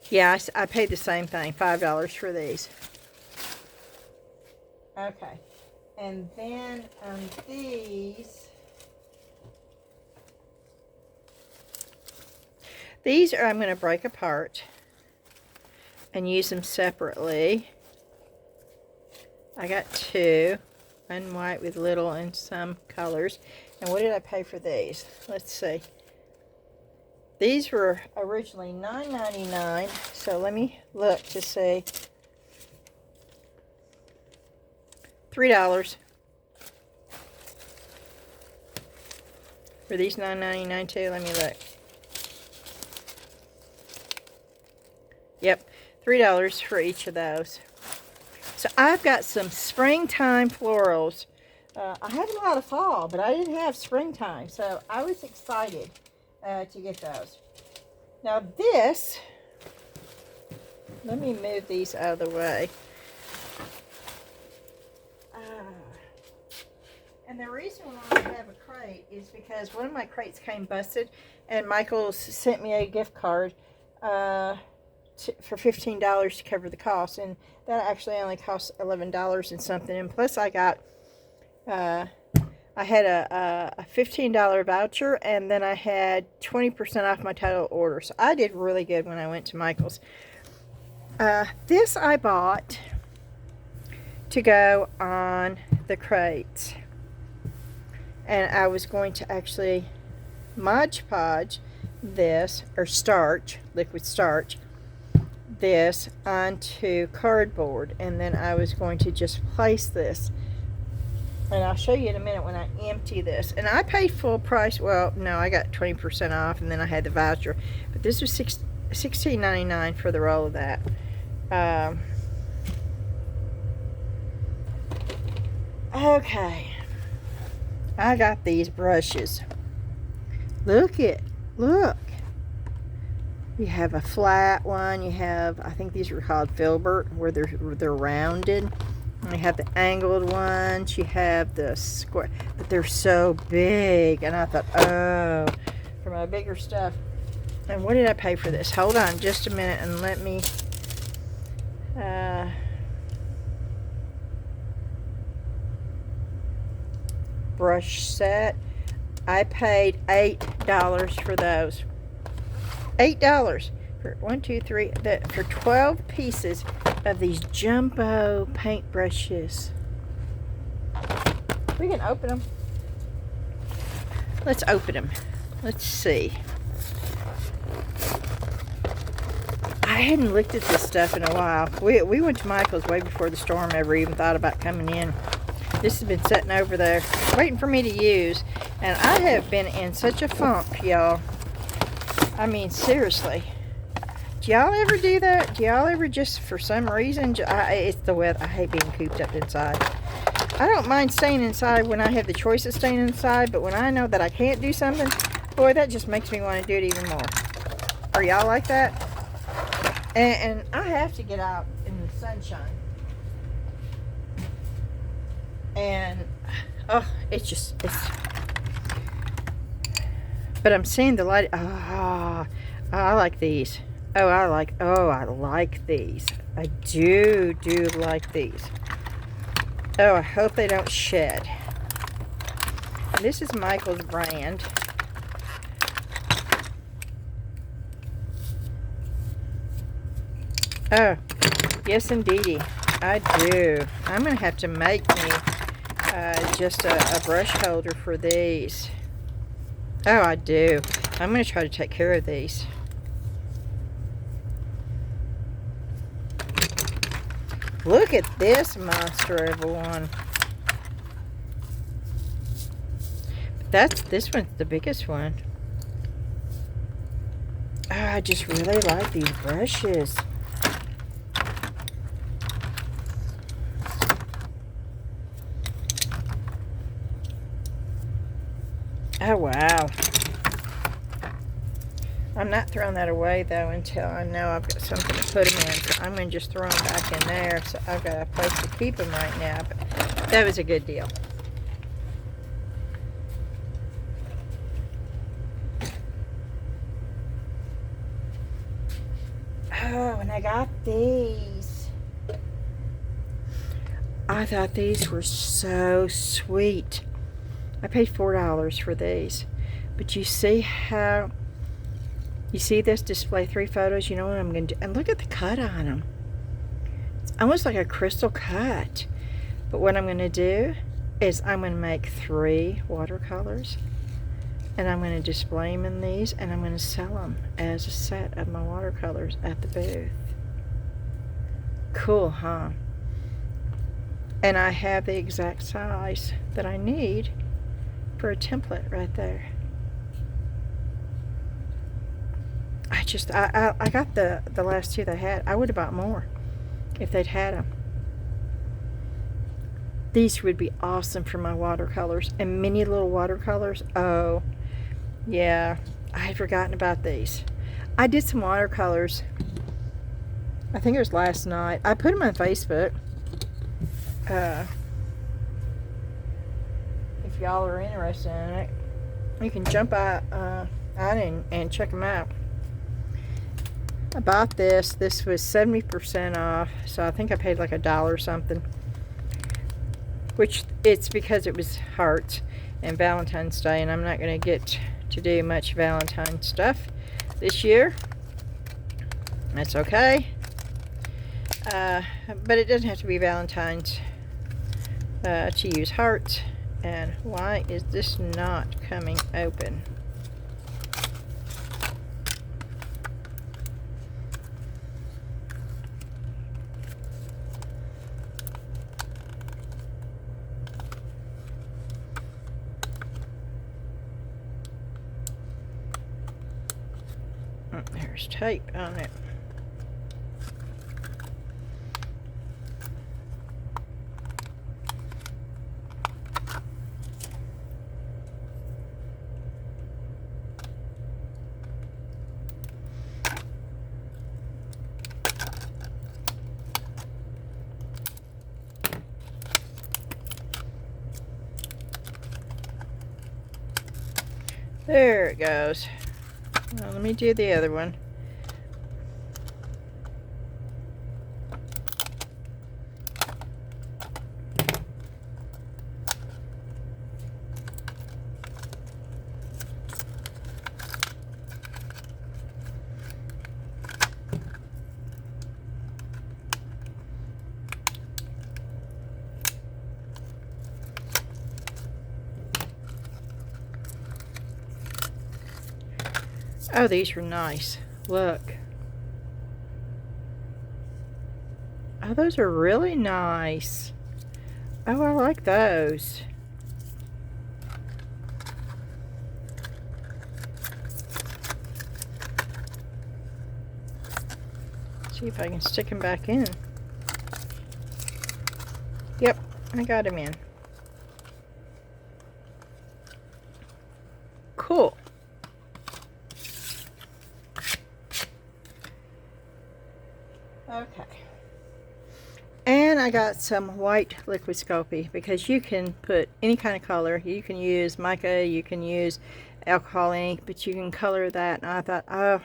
Yeah, I paid the same thing. $5 for these. Okay. And then these are, I'm going to break apart and use them separately. I got 2, one white with little and some colors. And what did I pay for these? Let's see. These were originally $9.99, so let me look to see. $3. Were these $9.99 too? Let me look. Yep, $3 for each of those. So I've got some springtime florals. I had a lot of fall, but I didn't have springtime, so I was excited to get those. Now this, let me move these out of the way. And the reason why I have a crate is because one of my crates came busted, and Michael's sent me a gift card for $15 to cover the cost, and that actually only cost $11 and something. And plus I got I had a $15 voucher, and then I had 20% off my total order, so I did really good when I went to Michael's. This I bought to go on the crates, and I was going to actually Mod Podge this, or starch, liquid starch, this onto cardboard, and then I was going to just place this, and I'll show you in a minute when I empty this. And I paid full price. Well, no, I got 20% off, and then I had the voucher, but this was $16.99 for the roll of that. Okay, I got these brushes. Look. You have a flat one. You have, I think these are called filbert, where they're rounded. And you have the angled ones. You have the square, but they're so big. And I thought, oh, for my bigger stuff. And what did I pay for this? Hold on just a minute and let me. Brush set. I paid $8 for those. $8 for 12 pieces of these jumbo paint brushes. We can open them. Let's open them. Let's see. I hadn't looked at this stuff in a while. We went to Michael's way before the storm ever even thought about coming in. This has been sitting over there waiting for me to use, and I have been in such a funk, y'all. I mean, seriously. Do y'all ever do that? Do y'all ever just, for some reason, it's the weather. I hate being cooped up inside. I don't mind staying inside when I have the choice of staying inside, but when I know that I can't do something, boy, that just makes me want to do it even more. Are y'all like that? And I have to get out in the sunshine. And, oh, it's but I'm seeing the light. I like these. I like these. I do like these. Oh, I hope they don't shed. And this is Michael's brand. Oh, yes indeedy, I do. I'm going to have to make me just a brush holder for these. Oh, I do. I'm going to try to take care of these. Look at this monster of a one. This one's the biggest one. Oh, I just really like these brushes. Oh, wow. I'm not throwing that away, though, until I know I've got something to put them in. So I'm going to just throw them back in there. So I've got a place to keep them right now. But that was a good deal. Oh, and I got these. I thought these were so sweet. I paid $4 for these. But you see how... You see this display 3 photos? You know what I'm going to do? And look at the cut on them. It's almost like a crystal cut. But what I'm going to do is I'm going to make 3 watercolors. And I'm going to display them in these, and I'm going to sell them as a set of my watercolors at the booth. Cool, huh? And I have the exact size that I need for a template right there. I got the last two they had. I would have bought more if they'd had them. These would be awesome for my watercolors. And mini little watercolors. Oh, yeah. I had forgotten about these. I did some watercolors. I think it was last night. I put them on Facebook. If y'all are interested in it, you can jump out and check them out. I bought this. This was 70% off, so I think I paid like $1 or something. Which it's because it was hearts and Valentine's Day, and I'm not going to get to do much Valentine stuff this year. That's okay. But it doesn't have to be Valentine's to use hearts. And why is this not coming open? There's tape on it. There it goes. Well, let me do the other one. Oh, these are nice. Look. Oh, those are really nice. Oh, I like those. See if I can stick them back in. Yep, I got them in. Cool. Okay. And I got some white liquid Sculpey, because you can put any kind of color. You can use mica, you can use alcohol ink, but you can color that. And I thought, oh,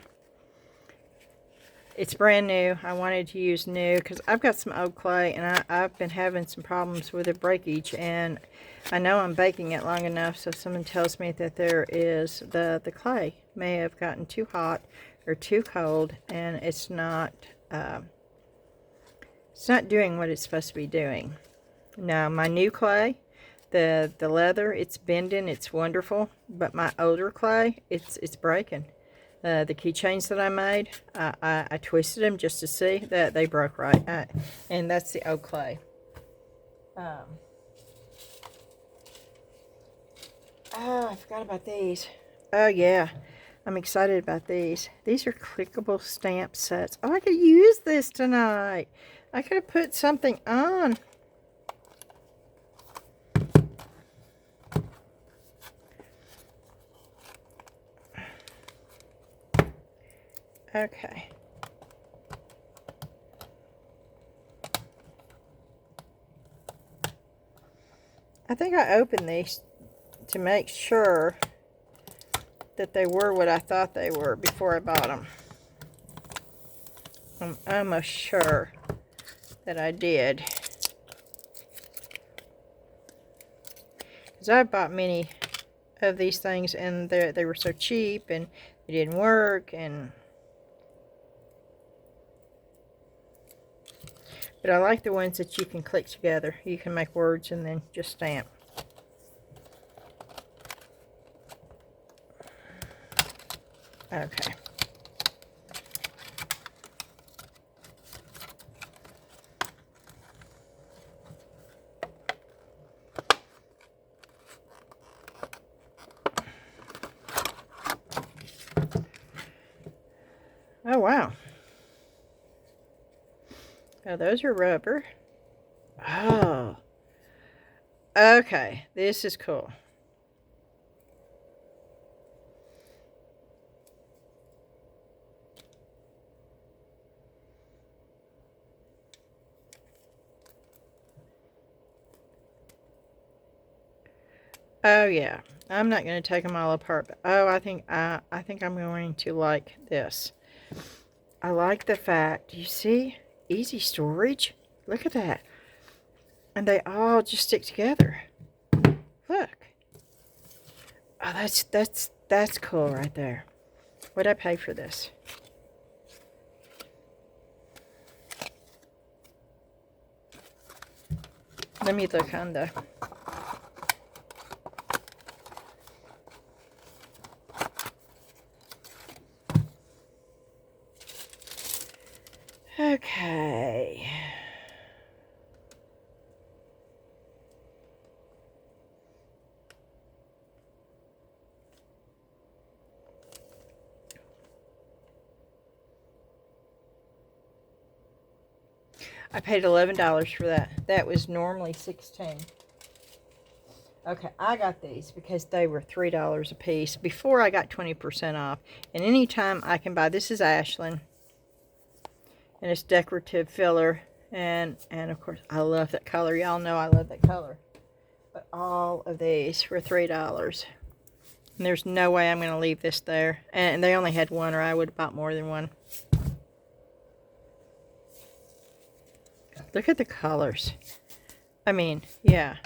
it's brand new. I wanted to use new because I've got some old clay, and I've been having some problems with the breakage. And I know I'm baking it long enough, so someone tells me that there is the clay may have gotten too hot or too cold, and it's not doing what it's supposed to be doing. Now, my new clay, the leather, it's bending, it's wonderful, but my older clay, it's breaking. The keychains that I made, I twisted them just to see that they broke right. And that's the old clay. Oh, I forgot about these. Oh, yeah. I'm excited about these. These are clickable stamp sets. Oh, I could use this tonight. I could have put something on. Okay. I think I opened these to make sure that they were what I thought they were before I bought them. I'm almost sure that I did. Because I've bought many of these things, and they were so cheap, and they didn't work, and but I like the ones that you can click together. You can make words and then just stamp. Okay. Oh, wow. Oh, those are rubber. Oh. Okay. This is cool. Oh, yeah. I'm not going to take them all apart. But, oh, I think I'm going to like this. I like the fact, you see? Easy storage. Look at that. And they all just stick together. Look. Oh, that's cool right there. What'd I pay for this? Let me look on the... Okay. I paid $11 for that. That was normally $16. Okay, I got these because they were $3 a piece before I got 20% off. And anytime I can buy, this is Ashland. And it's decorative filler. And of course, I love that color. Y'all know I love that color. But all of these were $3. And there's no way I'm going to leave this there. And they only had one, or I would have bought more than one. Look at the colors. I mean, yeah.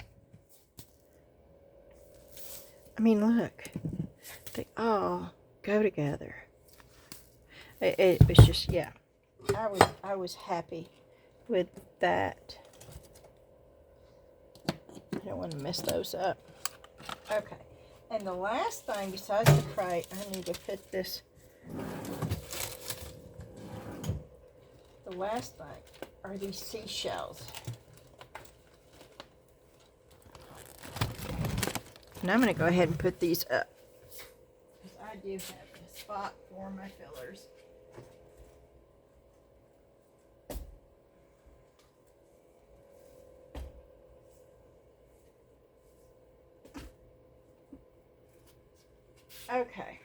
I mean, look. They all go together. It was just, yeah. I was happy with that. I don't want to mess those up. Okay. And the last thing besides the crate, I need to put this. The last thing are these seashells. And I'm going to go ahead and put these up, because I do have a spot for my fillers. Okay.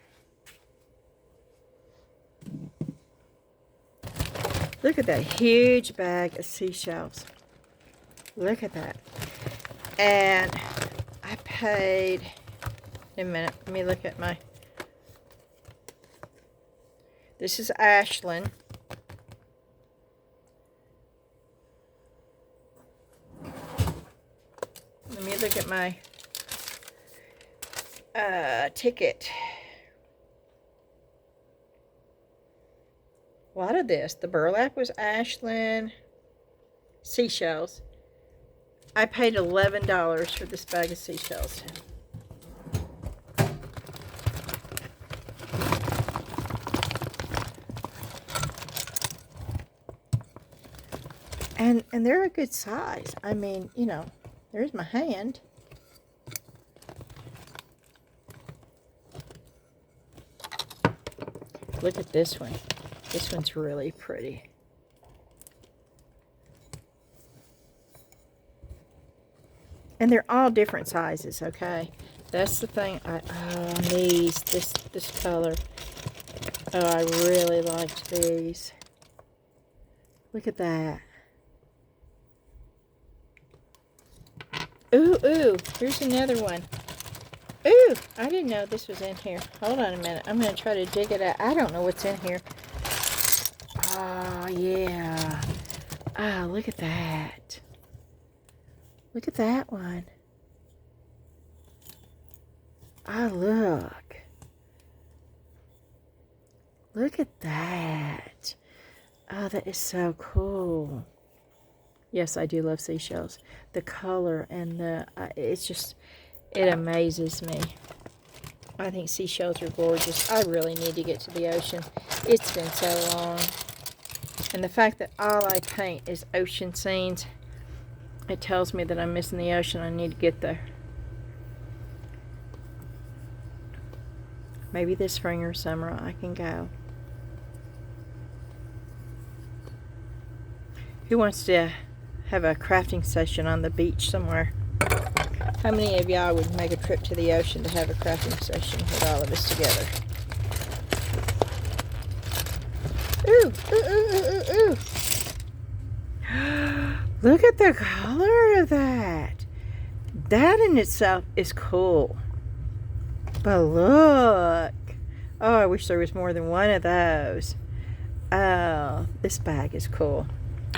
Look at that huge bag of seashells. Look at that. And I paid, a minute, let me look at my, this is Ashland. Let me look at my ticket. A lot of this. The burlap was Ashland. Seashells. I paid $11 for this bag of seashells. And they're a good size. I mean, you know, there's my hand. Look at this one. This one's really pretty. And they're all different sizes, okay? That's the thing. This color. Oh, I really liked these. Look at that. Ooh, here's another one. Ooh, I didn't know this was in here. Hold on a minute. I'm going to try to dig it out. I don't know what's in here. Oh, yeah. Ah, look at that. Look at that one. Ah, look. Look at that. Oh, that is so cool. Yes, I do love seashells. The color and the, it's just, it amazes me. I think seashells are gorgeous. I really need to get to the ocean. It's been so long. And the fact that all I paint is ocean scenes, it tells me that I'm missing the ocean. I need to get there. Maybe this spring or summer I can go. Who wants to have a crafting session on the beach somewhere? How many of y'all would make a trip to the ocean to have a crafting session with all of us together? Ooh, ooh, ooh, ooh, ooh. Look at the color of that. That in itself is cool. But look. Oh, I wish there was more than one of those. Oh, this bag is cool.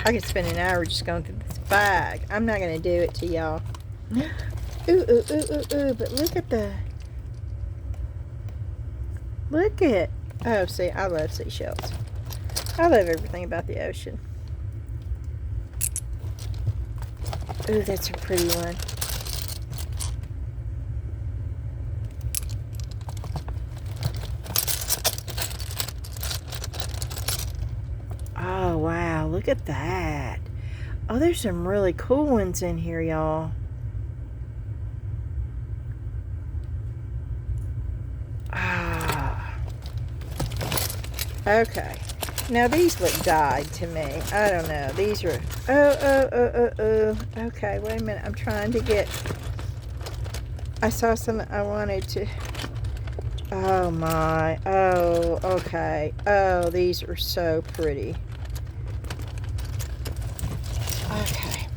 I could spend an hour just going through this bag. I'm not going to do it to y'all. Ooh, ooh, ooh, ooh, ooh. But look at the... Look at... Oh, see, I love seashells. I love everything about the ocean. Ooh, that's a pretty one. Oh, wow. Look at that. Oh, there's some really cool ones in here, y'all. Ah. Okay. Now, these look dyed to me. I don't know. These are... Oh. Okay, wait a minute. I'm trying to get... I saw something I wanted to... Oh, my. Oh, okay. Oh, these are so pretty. Okay.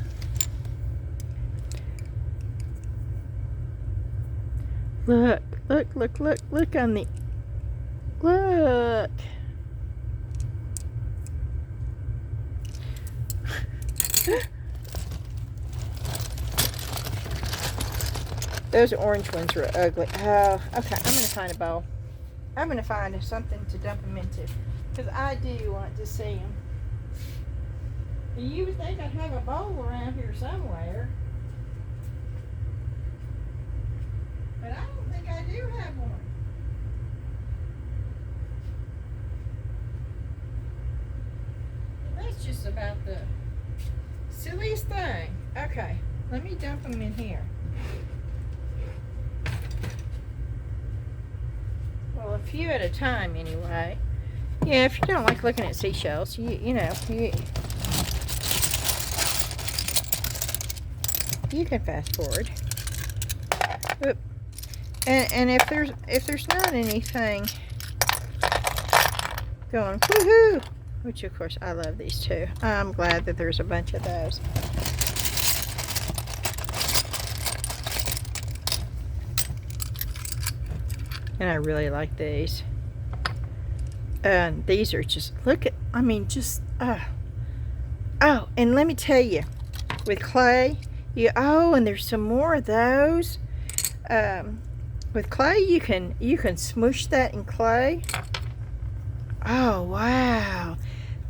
Look on the... Look. Those orange ones are ugly. Oh, okay. I'm going to find a bowl. I'm going to find something to dump them into. Because I do want to see them. You would think I'd have a bowl around here somewhere. But I don't think I do have one. That's just about the silliest thing. Okay, let me dump them in here. Well, a few at a time anyway. Yeah, if you don't like looking at seashells, you know, you can fast forward. Oop. And if there's not anything going woohoo, which of course I love these too. I'm glad that there's a bunch of those. And I really like these. And these are just, look at, I mean, just, oh, and let me tell you, with clay, and there's some more of those. With clay, you can smoosh that in clay. Oh, wow.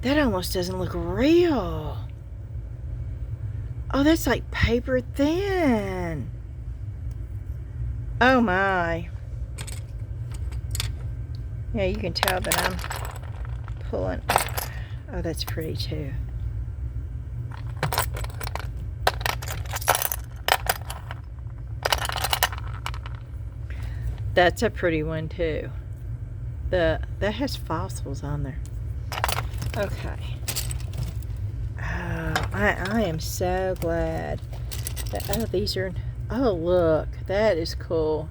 That almost doesn't look real. Oh, that's like paper thin. Oh, my. Yeah, you can tell that I'm pulling. Oh, that's pretty too. That's a pretty one too. That has fossils on there. Okay. Oh, I am so glad that, these are, oh look, that is cool.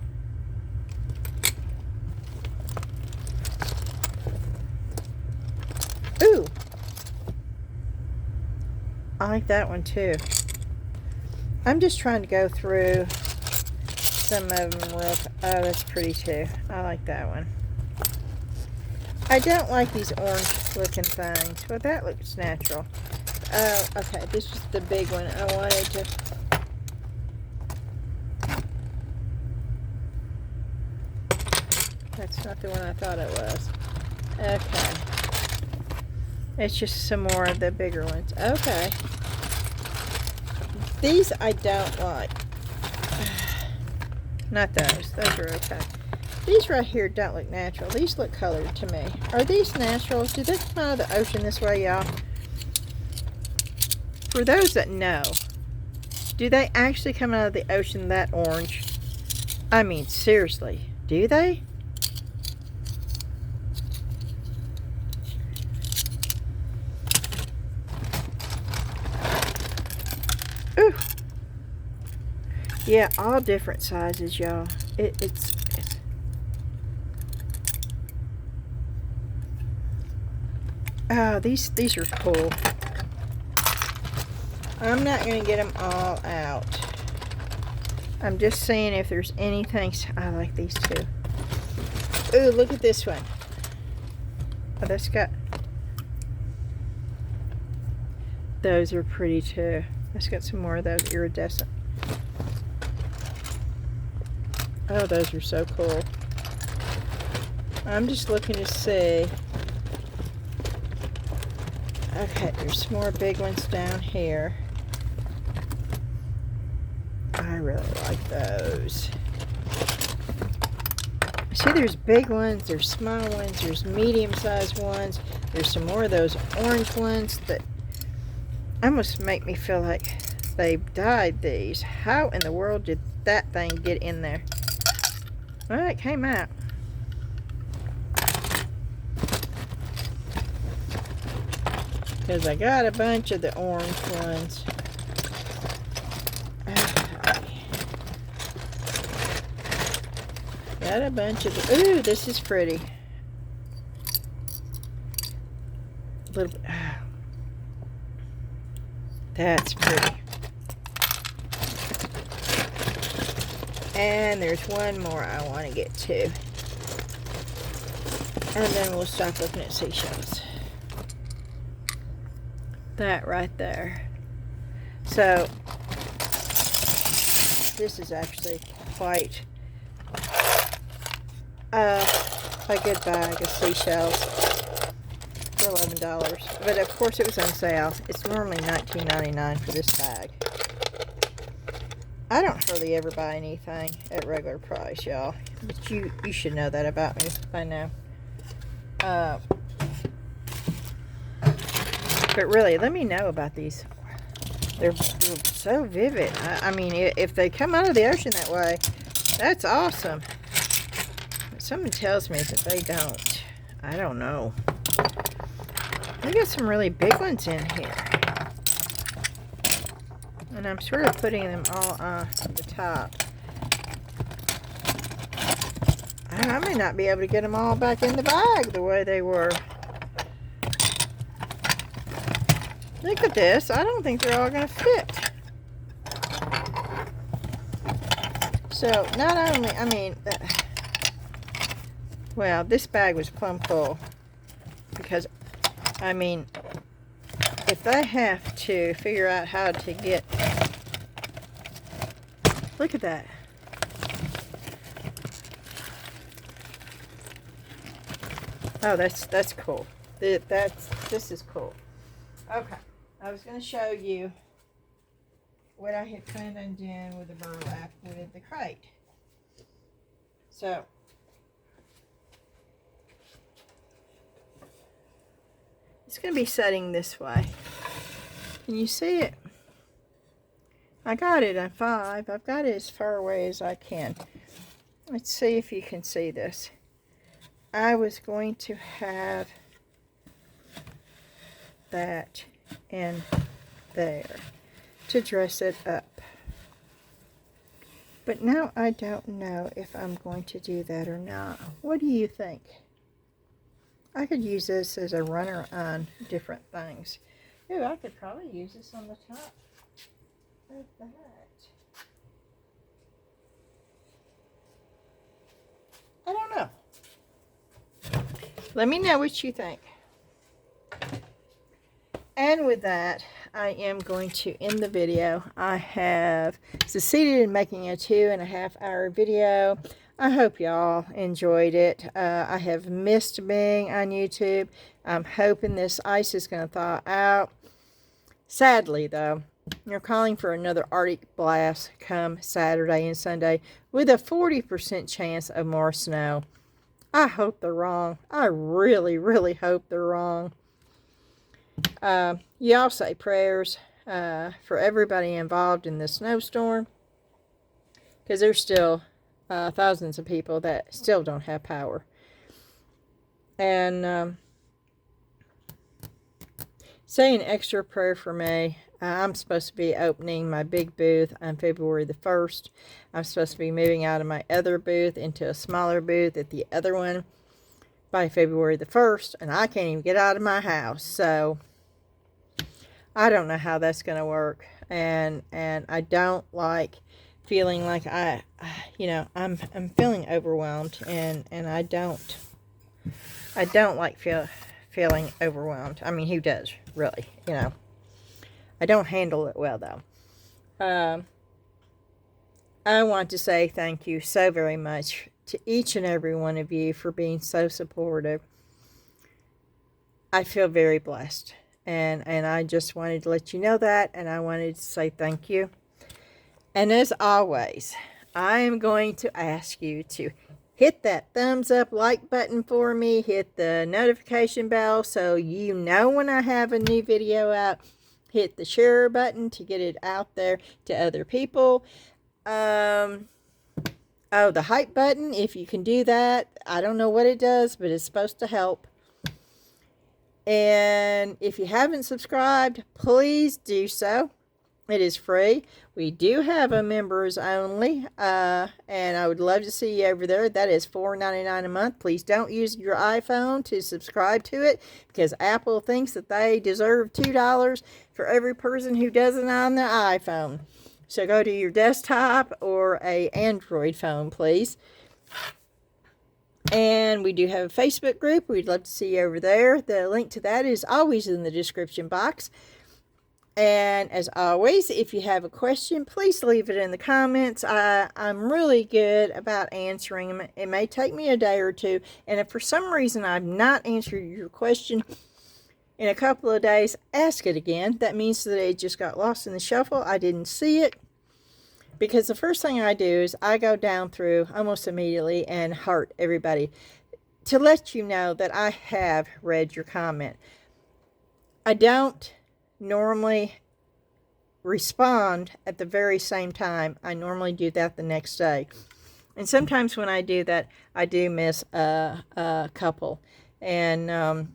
Ooh, I like that one too. I'm just trying to go through some of them real. Oh, that's pretty too. I like that one. I don't like these orange looking things, but that looks natural. Oh, okay. This was the big one. I wanted to. That's not the one I thought it was. Okay. It's just some more of the bigger ones. Okay. These I don't like. Not those. Those are okay. These right here don't look natural. These look colored to me. Are these natural? Do they come out of the ocean this way, y'all? For those that know, do they actually come out of the ocean that orange? I mean, seriously, do they? Ooh. Yeah, all different sizes, y'all. It's oh, these are cool. I'm not going to get them all out. I'm just seeing if there's anything. I like these two. Ooh, look at this one. Oh, that's got... Those are pretty too. Let's get some more of those iridescent. Oh, those are so cool. I'm just looking to see. Okay, there's some more big ones down here. I really like those. See, there's big ones, there's small ones, there's medium-sized ones. There's some more of those orange ones that almost make me feel like they dyed these. How in the world did that thing get in there? Well, it came out. Because I got a bunch of the orange ones. Got a bunch of the... Ooh, this is pretty. A little bit... That's pretty. And there's one more I want to get to. And then we'll stop looking at seashells. That right there. So, this is actually quite a good bag of seashells for $11. But of course it was on sale. It's normally $19.99 for this bag. I don't hardly ever buy anything at regular price, y'all. But you should know that about me by now. But really, let me know about these. They're so vivid. I mean, if they come out of the ocean that way, that's awesome. But something tells me that they don't. I don't know. They got some really big ones in here. And I'm sort of putting them all on the top. I may not be able to get them all back in the bag the way they were. Look at this. I don't think they're all going to fit. So, not only, I mean, well, this bag was plumb full. Because, I mean, if they have to figure out how to get... Look at that. Oh, that's cool. This is cool. Okay. I was going to show you what I had planned on doing with the burlap with the crate. So, it's going to be setting this way. Can you see it? I got it on 5. I've got it as far away as I can. Let's see if you can see this. I was going to have that in there to dress it up. But now I don't know if I'm going to do that or not. What do you think? I could use this as a runner on different things. Ooh, I could probably use this on the top of that. I don't know. Let me know what you think. And with that, I am going to end the video. I have succeeded in making a 2.5-hour video. I hope y'all enjoyed it. I have missed being on YouTube. I'm hoping this ice is going to thaw out. Sadly, though, They're calling for another Arctic blast come Saturday and Sunday with a 40% chance of more snow. I hope they're wrong. I really, really hope they're wrong. Y'all say prayers for everybody involved in the snowstorm, because there's still thousands of people that still don't have power. And say an extra prayer for me. I'm supposed to be opening my big booth on February the 1st. I'm supposed to be moving out of my other booth into a smaller booth at the other one by February the 1st, and I can't even get out of my house. So I don't know how that's going to work, and I don't like feeling like I'm feeling overwhelmed, and I don't like feeling overwhelmed. I mean, who does, really? I don't handle it well, though. I want to say thank you so very much to each and every one of you for being so supportive. I feel very blessed, and I just wanted to let you know that, and I wanted to say thank you. And as always, I am going to ask you to hit that thumbs up like button for me. Hit the notification bell so you know when I have a new video out. Hit the share button to get it out there to other people. Oh, the hype button, if you can do that. I don't know what it does, but it's supposed to help. And if you haven't subscribed, please do so. It is free. We do have a members only, and I would love to see you over there. That is $4.99 a month. Please don't use your iPhone to subscribe to it, because Apple thinks that they deserve $2 for every person who does it on their iPhone. So go to your desktop or a Android phone, please. And we do have a Facebook group. We'd love to see you over there. The link to that is always in the description box. And as always, if you have a question, please leave it in the comments. I'm really good about answering them. It may take me a day or two. And if for some reason I've not answered your question in a couple of days, ask it again. That means that it just got lost in the shuffle. I didn't see it. Because the first thing I do is I go down through almost immediately and heart everybody to let you know that I have read your comment. I don't normally respond at the very same time. I normally do that the next day. And sometimes when I do that, I do miss a couple. And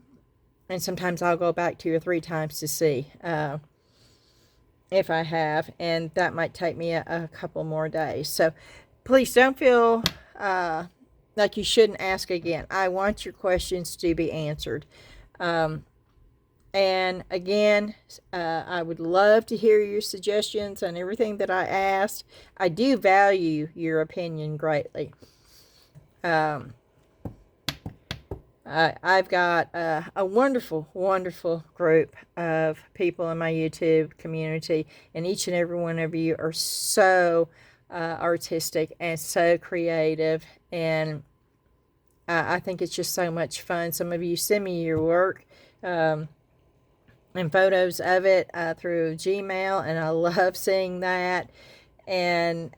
sometimes I'll go back 2 or 3 times to see if I have, and that might take me a couple more days. So please don't feel like you shouldn't ask again. I want your questions to be answered. And again, I would love to hear your suggestions on everything that I asked. I do value your opinion greatly. I've got a wonderful, wonderful group of people in my YouTube community, and each and every one of you are so artistic and so creative, and I think it's just so much fun. Some of you send me your work and photos of it through Gmail, and I love seeing that. And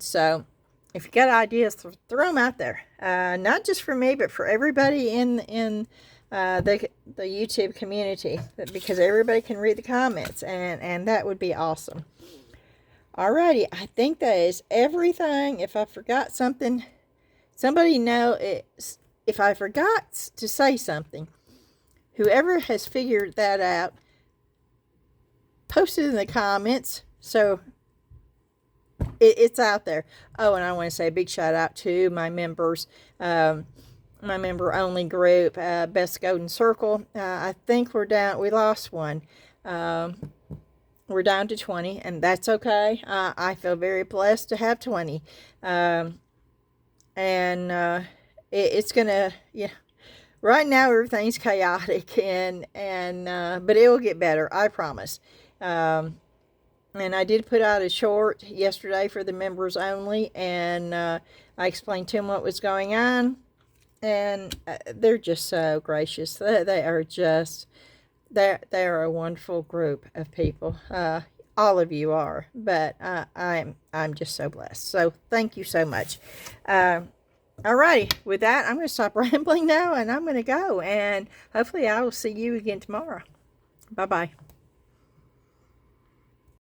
so if you got ideas, throw them out there. Not just for me, but for everybody in the YouTube community, because everybody can read the comments, and that would be awesome. Alrighty, I think that is everything. If I forgot something, somebody know it. If I forgot to say something, whoever has figured that out, post it in the comments so it's out there. Oh, and I want to say a big shout out to my members, my member only group, Best Golden Circle. I think we're down. We lost one. We're down to 20, and that's okay. I feel very blessed to have 20. It's gonna, right now everything's chaotic, and but it will get better, I promise. And I did put out a short yesterday for the members only, and I explained to them what was going on, and they're just so gracious. They are just, they are a wonderful group of people. all of you are, but I'm just so blessed. So thank you so much. Alrighty, with that, I'm going to stop rambling now, and I'm going to go, and hopefully I will see you again tomorrow. Bye-bye.